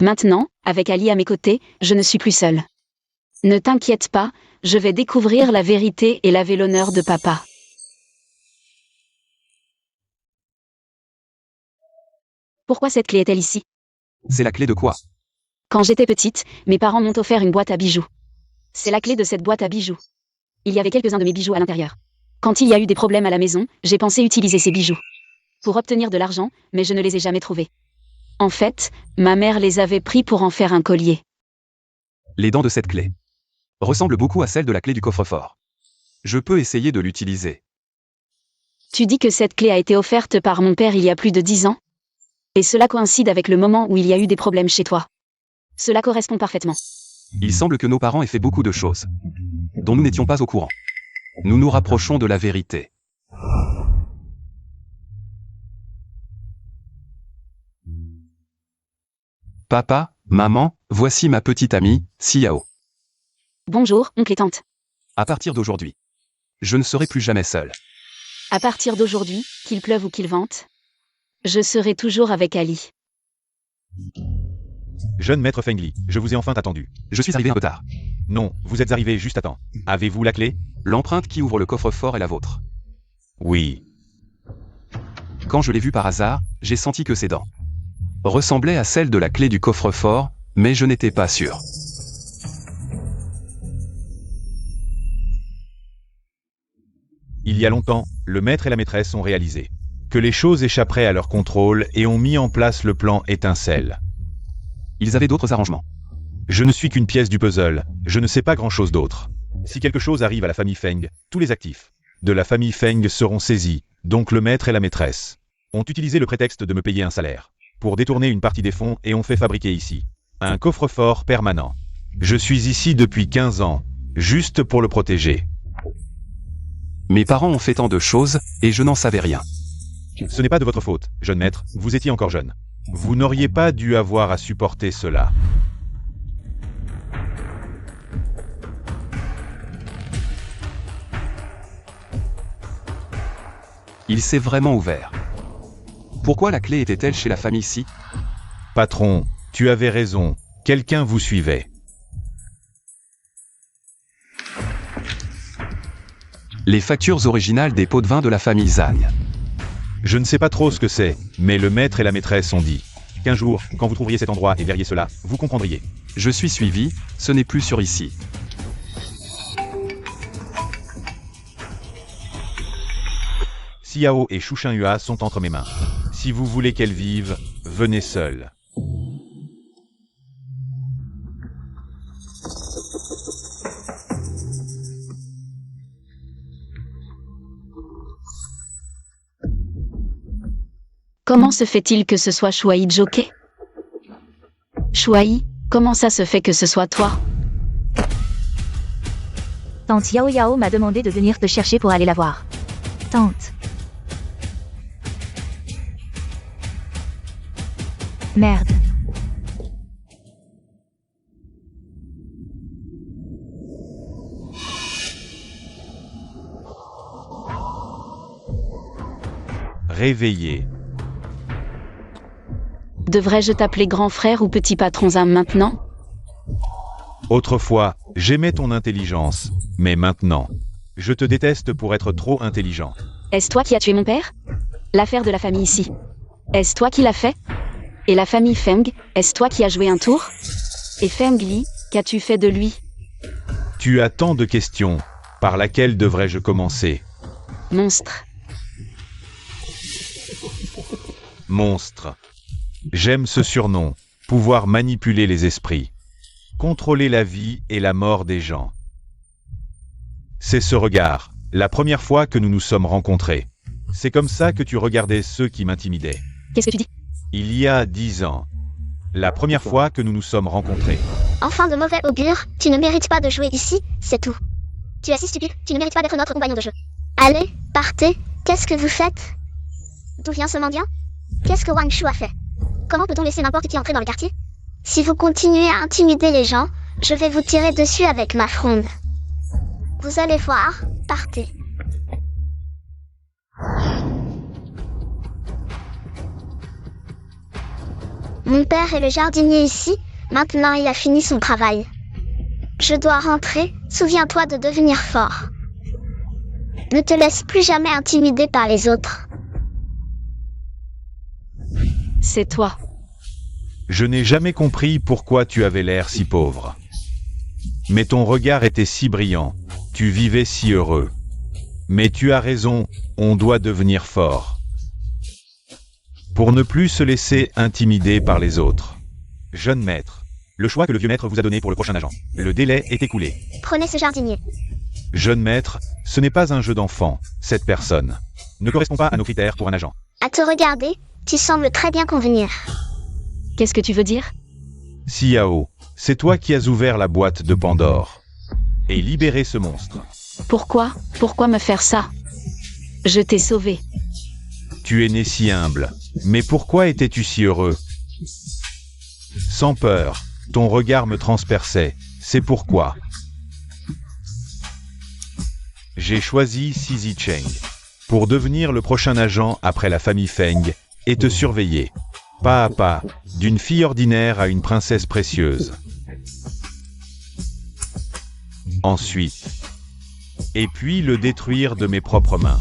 Maintenant, avec Ali à mes côtés, je ne suis plus seule. Ne t'inquiète pas, je vais découvrir la vérité et laver l'honneur de papa. Pourquoi cette clé est-elle ici? C'est la clé de quoi? Quand j'étais petite, mes parents m'ont offert une boîte à bijoux. C'est la clé de cette boîte à bijoux. Il y avait quelques-uns de mes bijoux à l'intérieur. Quand il y a eu des problèmes à la maison, j'ai pensé utiliser ces bijoux pour obtenir de l'argent, mais je ne les ai jamais trouvés. En fait, ma mère les avait pris pour en faire un collier. Les dents de cette clé ressemblent beaucoup à celles de la clé du coffre-fort. Je peux essayer de l'utiliser. Tu dis que cette clé a été offerte par mon père il y a plus de 10 ans? Et cela coïncide avec le moment où il y a eu des problèmes chez toi. Cela correspond parfaitement. Il semble que nos parents aient fait beaucoup de choses dont nous n'étions pas au courant. Nous nous rapprochons de la vérité. Papa, Maman, voici ma petite amie, Xiao. Bonjour, oncle et tante. À partir d'aujourd'hui, je ne serai plus jamais seul. À partir d'aujourd'hui, qu'il pleuve ou qu'il vente, je serai toujours avec Ali. Jeune maître Fengli, je vous ai enfin attendu. Je suis arrivé un peu tard. Non, vous êtes arrivé juste à temps. Avez-vous la clé? L'empreinte qui ouvre le coffre-fort est la vôtre. Oui. Quand je l'ai vue par hasard, j'ai senti que ses dents ressemblaient à celles de la clé du coffre-fort, mais je n'étais pas sûr. Il y a longtemps, le maître et la maîtresse ont réalisé que les choses échapperaient à leur contrôle et ont mis en place le plan Étincelle. Ils avaient d'autres arrangements. Je ne suis qu'une pièce du puzzle, je ne sais pas grand-chose d'autre. Si quelque chose arrive à la famille Feng, tous les actifs de la famille Feng seront saisis, donc le maître et la maîtresse ont utilisé le prétexte de me payer un salaire pour détourner une partie des fonds et ont fait fabriquer ici un coffre-fort permanent. Je suis ici depuis 15 ans, juste pour le protéger. Mes parents ont fait tant de choses, et je n'en savais rien. Ce n'est pas de votre faute, jeune maître, vous étiez encore jeune. Vous n'auriez pas dû avoir à supporter cela. Il s'est vraiment ouvert. Pourquoi la clé était-elle chez la famille Si? Patron, tu avais raison, quelqu'un vous suivait. Les factures originales des pots de vin de la famille Zhang. Je ne sais pas trop ce que c'est, mais le maître et la maîtresse ont dit qu'un jour, quand vous trouveriez cet endroit et verriez cela, vous comprendriez. Je suis suivi, ce n'est plus sur ici. Xiao et Shushin Hua sont entre mes mains. Si vous voulez qu'elles vivent, venez seules. Comment se fait-il que ce soit Shuai Jockey? Shuai, comment ça se fait que ce soit toi? Tante Yao Yao m'a demandé de venir te chercher pour aller la voir. Tante. Merde. Réveillez. Devrais-je t'appeler grand frère ou petit patron Zam maintenant? Autrefois, j'aimais ton intelligence, mais maintenant, je te déteste pour être trop intelligent. Est-ce toi qui as tué mon père? L'affaire de la famille ici. Est-ce toi qui l'as fait? Et la famille Feng, est-ce toi qui as joué un tour? Et Feng Li, qu'as-tu fait de lui? Tu as tant de questions. Par laquelle devrais-je commencer? Monstre. Monstre. J'aime ce surnom. Pouvoir manipuler les esprits. Contrôler la vie et la mort des gens. C'est ce regard, la première fois que nous nous sommes rencontrés. C'est comme ça que tu regardais ceux qui m'intimidaient. Qu'est-ce que tu dis? Il y a 10 ans. La première fois que nous nous sommes rencontrés. Enfin de mauvais augure, tu ne mérites pas de jouer ici, c'est tout. Tu es si stupide, tu ne mérites pas d'être notre compagnon de jeu. Allez, partez, qu'est-ce que vous faites? D'où vient ce mendiant? Qu'est-ce que Wang Shu a fait? Comment peut-on laisser n'importe qui entrer dans le quartier? Si vous continuez à intimider les gens, je vais vous tirer dessus avec ma fronde. Vous allez voir, partez. Mon père est le jardinier ici, maintenant il a fini son travail. Je dois rentrer, souviens-toi de devenir fort. Ne te laisse plus jamais intimider par les autres. C'est toi. Je n'ai jamais compris pourquoi tu avais l'air si pauvre. Mais ton regard était si brillant, tu vivais si heureux. Mais tu as raison, on doit devenir fort. Pour ne plus se laisser intimider par les autres. Jeune maître, le choix que le vieux maître vous a donné pour le prochain agent. Le délai est écoulé. Prenez ce jardinier. Jeune maître, ce n'est pas un jeu d'enfant, cette personne ne correspond pas à nos critères pour un agent. À te regarder, tu sembles très bien convenir. Qu'est-ce que tu veux dire? Xiao, c'est toi qui as ouvert la boîte de Pandore et libéré ce monstre. Pourquoi? Pourquoi me faire ça? Je t'ai sauvé. Tu es né si humble, mais pourquoi étais-tu si heureux? sans peur. Ton regard me transperçait. C'est pourquoi j'ai choisi Sisi Cheng pour devenir le prochain agent après la famille Feng et te surveiller, pas à pas, d'une fille ordinaire à une princesse précieuse. Ensuite, et puis le détruire de mes propres mains.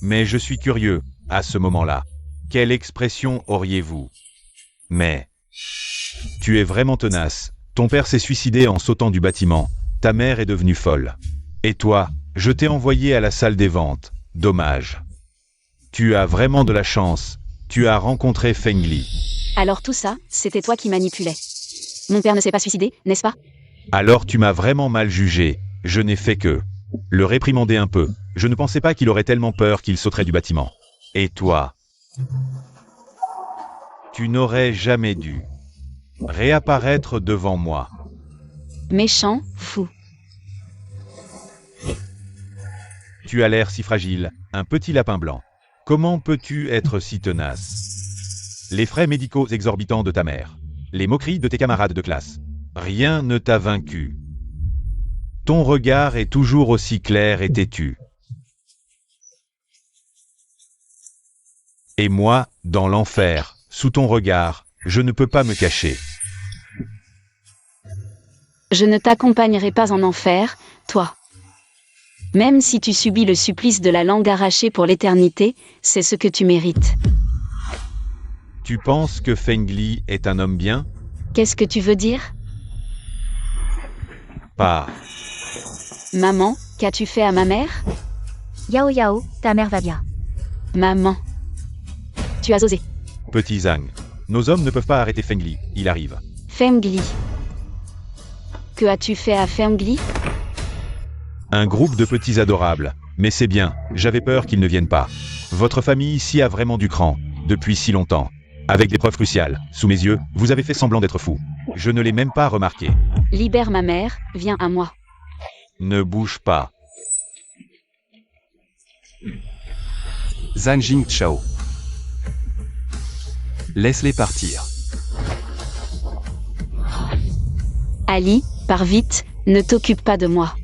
Mais je suis curieux, à ce moment-là. Quelle expression auriez-vous? Mais tu es vraiment tenace. Ton père s'est suicidé en sautant du bâtiment. Ta mère est devenue folle. Et toi, je t'ai envoyé à la salle des ventes. Dommage. Tu as vraiment de la chance. Tu as rencontré Feng Li. Alors tout ça, c'était toi qui manipulais. Mon père ne s'est pas suicidé, n'est-ce pas? Alors tu m'as vraiment mal jugé. Je n'ai fait que le réprimander un peu. Je ne pensais pas qu'il aurait tellement peur qu'il sauterait du bâtiment. Et toi? Tu n'aurais jamais dû réapparaître devant moi. Méchant, fou. Tu as l'air si fragile, un petit lapin blanc. Comment peux-tu être si tenace? Les frais médicaux exorbitants de ta mère, les moqueries de tes camarades de classe, rien ne t'a vaincu. Ton regard est toujours aussi clair et têtu. Et moi, dans l'enfer, sous ton regard, je ne peux pas me cacher. Je ne t'accompagnerai pas en enfer, toi. Même si tu subis le supplice de la langue arrachée pour l'éternité, c'est ce que tu mérites. Tu penses que Feng Li est un homme bien? Qu'est-ce que tu veux dire? Pas. Maman, qu'as-tu fait à ma mère? Yao Yao, ta mère va bien. Maman. Tu as osé. Petit Zhang. Nos hommes ne peuvent pas arrêter Feng Li, il arrive. Feng Li. Que as-tu fait à Feng Li? Un groupe de petits adorables. Mais c'est bien, j'avais peur qu'ils ne viennent pas. Votre famille ici a vraiment du cran, depuis si longtemps. Avec des preuves cruciales, sous mes yeux, vous avez fait semblant d'être fou. Je ne l'ai même pas remarqué. Libère ma mère, viens à moi. Ne bouge pas. Zhang Jingchao. Laisse-les partir. Ali, pars vite, ne t'occupe pas de moi.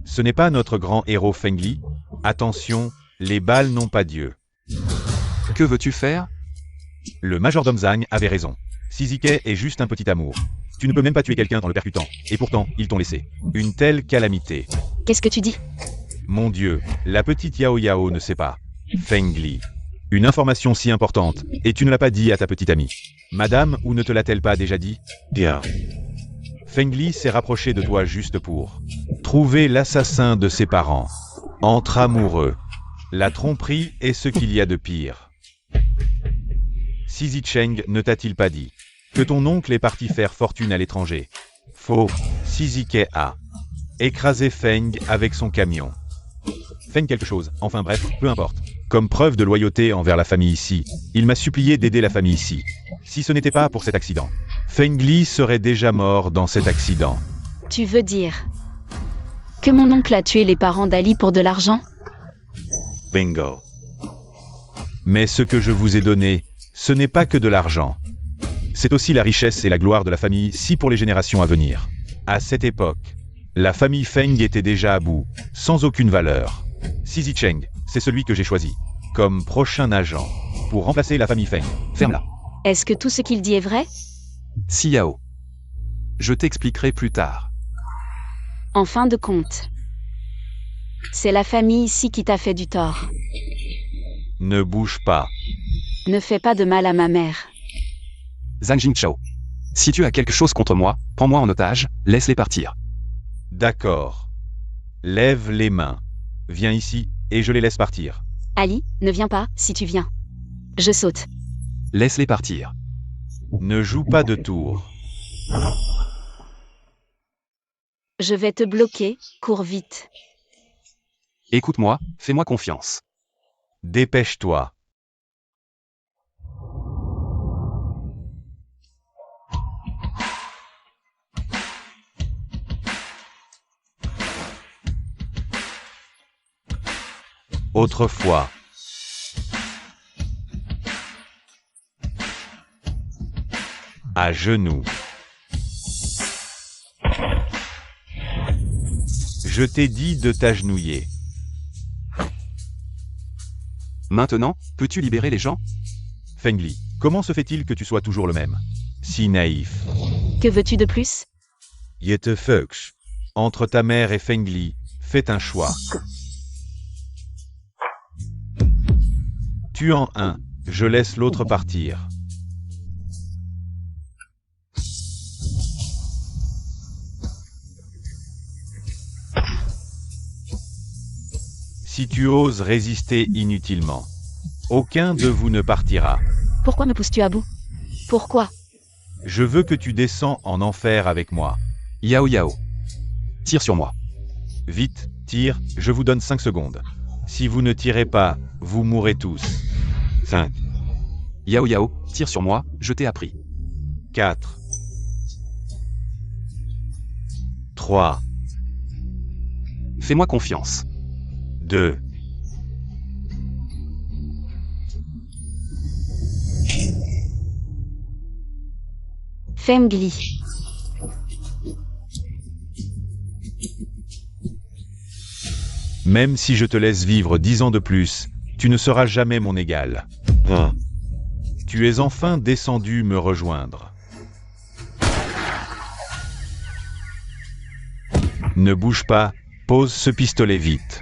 Ce n'est pas notre grand héros Feng Li? Attention, les balles n'ont pas Dieu. Que veux-tu faire? Le majordome Zhang avait raison. Sizike est juste un petit amour. Tu ne peux même pas tuer quelqu'un dans le percutant, et pourtant, ils t'ont laissé. Une telle calamité. Qu'est-ce que tu dis? Mon Dieu, la petite Yao Yao ne sait pas. Feng Li. Une information si importante, et tu ne l'as pas dit à ta petite amie. Madame, ou ne te l'a-t-elle pas déjà dit? Bien. Feng Li s'est rapproché de toi juste pour trouver l'assassin de ses parents. Entre amoureux. La tromperie est ce qu'il y a de pire. Sisi Cheng ne t'a-t-il pas dit que ton oncle est parti faire fortune à l'étranger? Faux. Sizike a écrasé Feng avec son camion. Feng quelque chose, enfin bref, peu importe. Comme preuve de loyauté envers la famille ici, il m'a supplié d'aider la famille ici. Si ce n'était pas pour cet accident, Feng Li serait déjà mort dans cet accident. Tu veux dire que mon oncle a tué les parents d'Ali pour de l'argent? Bingo. Mais ce que je vous ai donné, ce n'est pas que de l'argent. C'est aussi la richesse et la gloire de la famille si pour les générations à venir. À cette époque, la famille Feng était déjà à bout, sans aucune valeur. Sisi Cheng, c'est celui que j'ai choisi, comme prochain agent, pour remplacer la famille Feng. Ferme-la. Est-ce que tout ce qu'il dit est vrai? Xiao. Je t'expliquerai plus tard. En fin de compte, c'est la famille ici qui t'a fait du tort. Ne bouge pas. Ne fais pas de mal à ma mère. Zhang Jingchao. Si tu as quelque chose contre moi, prends-moi en otage, laisse-les partir. D'accord. Lève les mains. Viens ici, et je les laisse partir. Ali, ne viens pas, si tu viens. Je saute. Laisse-les partir. Ne joue pas de tour. Je vais te bloquer, cours vite. Écoute-moi, fais-moi confiance. Dépêche-toi. Autrefois. À genoux. Je t'ai dit de t'agenouiller. Maintenant, peux-tu libérer les gens? Fengli, comment se fait-il que tu sois toujours le même? Si naïf. Que veux-tu de plus? Jette Fuchs. Entre ta mère et Fengli, faites un choix. Tue en un, je laisse l'autre partir. Si tu oses résister inutilement, aucun de vous ne partira. Pourquoi me pousses-tu à bout? Pourquoi? Je veux que tu descends en enfer avec moi. Yao Yao. Tire sur moi. Vite, tire, je vous donne 5 secondes. Si vous ne tirez pas, vous mourrez tous. 5, Yao Yao, tire sur moi, je t'ai appris. 4, 3, Fais-moi confiance. 2, Fengli. Même si je te laisse vivre 10 ans de plus, tu ne seras jamais mon égal. 1. Tu es enfin descendu me rejoindre. Ne bouge pas, pose ce pistolet vite.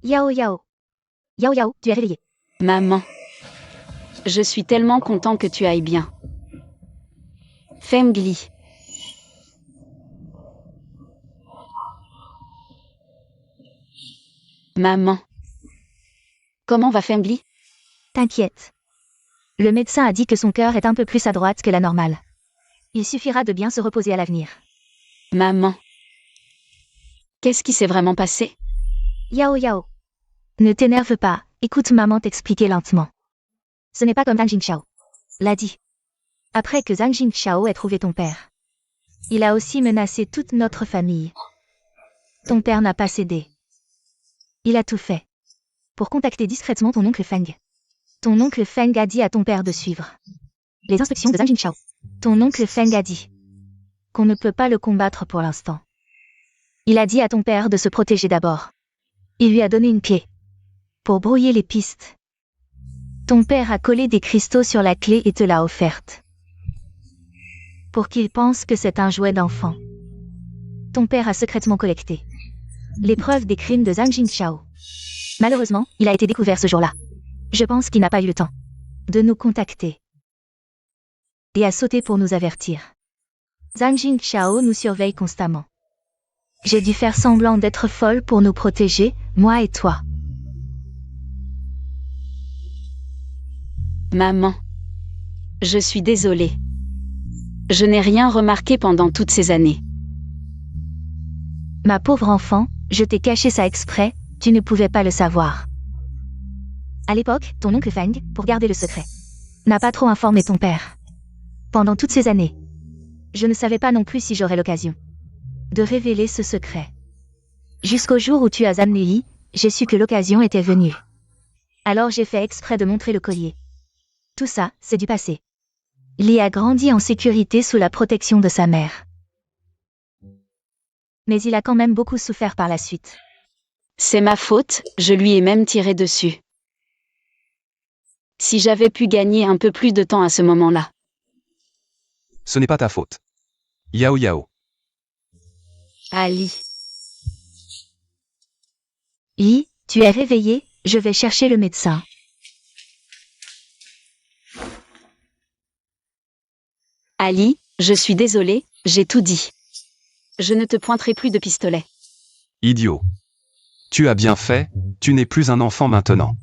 Yao Yao. Yao Yao, tu es réveillé. Maman. Je suis tellement content que tu ailles bien. Fengli. Maman. Comment va Fengli? T'inquiète. Le médecin a dit que son cœur est un peu plus à droite que la normale. Il suffira de bien se reposer à l'avenir. Maman. Qu'est-ce qui s'est vraiment passé? Yao Yao. Ne t'énerve pas, écoute maman t'expliquer lentement. Ce n'est pas comme Zhang Jingshao l'a dit. Après que Zhang Jingshao ait trouvé ton père, il a aussi menacé toute notre famille. Ton père n'a pas cédé. Il a tout fait pour contacter discrètement ton oncle Feng. Ton oncle Feng a dit à ton père de suivre les instructions de Zhang Jingshao. Ton oncle Feng a dit qu'on ne peut pas le combattre pour l'instant. Il a dit à ton père de se protéger d'abord. Il lui a donné une clé pour brouiller les pistes. Ton père a collé des cristaux sur la clé et te l'a offerte. Pour qu'il pense que c'est un jouet d'enfant. Ton père a secrètement collecté les preuves des crimes de Zhang Jingshao. Malheureusement, il a été découvert ce jour-là. Je pense qu'il n'a pas eu le temps de nous contacter et a sauté pour nous avertir. Zhang Jingshao nous surveille constamment. J'ai dû faire semblant d'être folle pour nous protéger, moi et toi. Maman. Je suis désolée. Je n'ai rien remarqué pendant toutes ces années. Ma pauvre enfant, je t'ai caché ça exprès, tu ne pouvais pas le savoir. À l'époque, ton oncle Feng, pour garder le secret, n'a pas trop informé ton père. Pendant toutes ces années, je ne savais pas non plus si j'aurais l'occasion de révéler ce secret. Jusqu'au jour où tu as amené Yi, j'ai su que l'occasion était venue. Alors j'ai fait exprès de montrer le collier. Tout ça, c'est du passé. Li a grandi en sécurité sous la protection de sa mère. Mais il a quand même beaucoup souffert par la suite. C'est ma faute, je lui ai même tiré dessus. Si j'avais pu gagner un peu plus de temps à ce moment-là. Ce n'est pas ta faute. Yao Yao. Ali. Yi, tu es réveillé, je vais chercher le médecin. Ali, je suis désolée, j'ai tout dit. Je ne te pointerai plus de pistolet. Idiot. Tu as bien fait, tu n'es plus un enfant maintenant.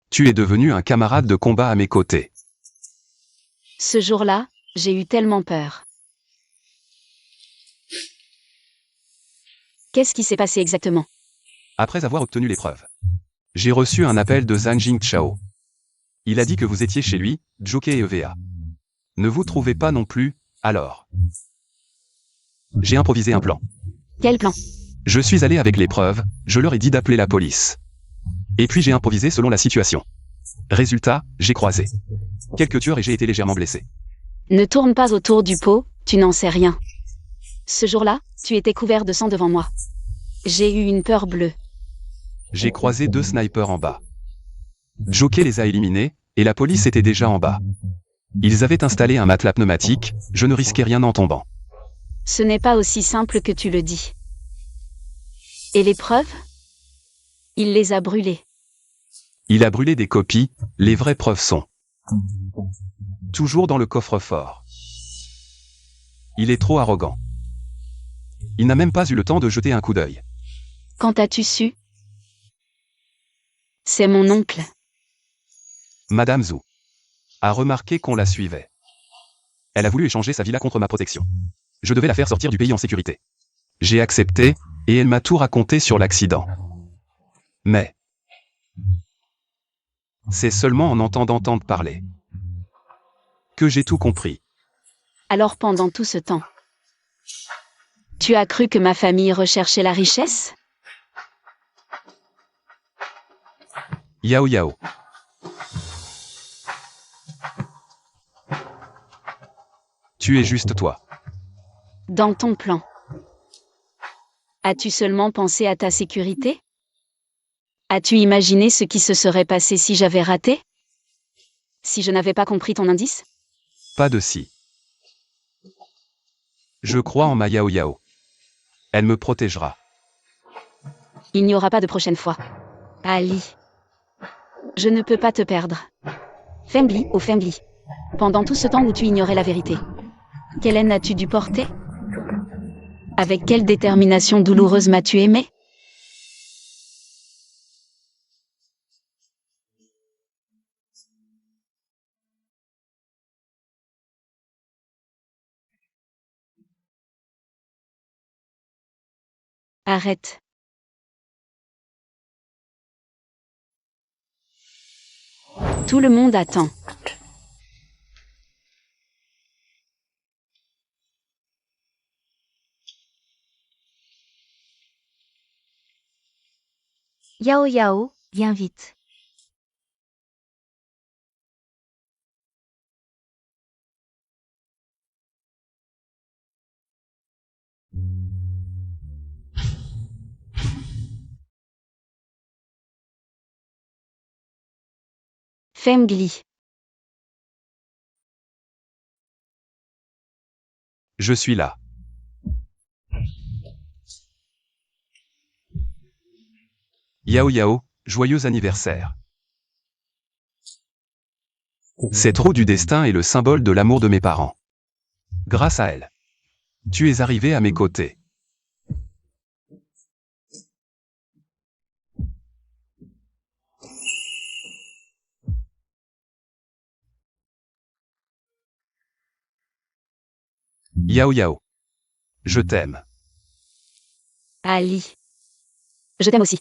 Tu es devenu un camarade de combat à mes côtés. Ce jour-là, j'ai eu tellement peur. Qu'est-ce qui s'est passé exactement? Après avoir obtenu les preuves, j'ai reçu un appel de Zhang Jingshao. Il a dit que vous étiez chez lui, Jockey et EVA. Ne vous trouvez pas non plus, alors. J'ai improvisé un plan. Quel plan? Je suis allé avec les preuves, je leur ai dit d'appeler la police. Et puis j'ai improvisé selon la situation. Résultat, j'ai croisé quelques tueurs et j'ai été légèrement blessé. Ne tourne pas autour du pot, tu n'en sais rien. Ce jour-là, tu étais couvert de sang devant moi. J'ai eu une peur bleue. J'ai croisé 2 snipers en bas. Joker les a éliminés, et la police était déjà en bas. Ils avaient installé un matelas pneumatique, je ne risquais rien en tombant. Ce n'est pas aussi simple que tu le dis. Et les preuves? Il les a brûlées. Il a brûlé des copies, les vraies preuves sont toujours dans le coffre-fort. Il est trop arrogant. Il n'a même pas eu le temps de jeter un coup d'œil. Quand as-tu su? C'est mon oncle. Madame Zhou a remarqué qu'on la suivait. Elle a voulu échanger sa villa contre ma protection. Je devais la faire sortir du pays en sécurité. J'ai accepté, et elle m'a tout raconté sur l'accident. Mais c'est seulement en entendant parler que j'ai tout compris. Alors pendant tout ce temps, tu as cru que ma famille recherchait la richesse? Yao Yao. Tu es juste toi. Dans ton plan. As-tu seulement pensé à ta sécurité? As-tu imaginé ce qui se serait passé si j'avais raté? Si je n'avais pas compris ton indice? Pas de si. Je crois en ma Yao Yao. Elle me protégera. Il n'y aura pas de prochaine fois. Ali. Je ne peux pas te perdre. Fengli, oh Fengli. Pendant tout ce temps où tu ignorais la vérité, quelle haine as-tu dû porter? Avec quelle détermination douloureuse m'as-tu aimé? Arrête. Tout le monde attend. Yao Yao, viens vite. Fengli. Je suis là. Yao Yao, joyeux anniversaire. Cette roue du destin est le symbole de l'amour de mes parents. Grâce à elle, tu es arrivé à mes côtés. Yao Yao. Je t'aime. Ali. Je t'aime aussi.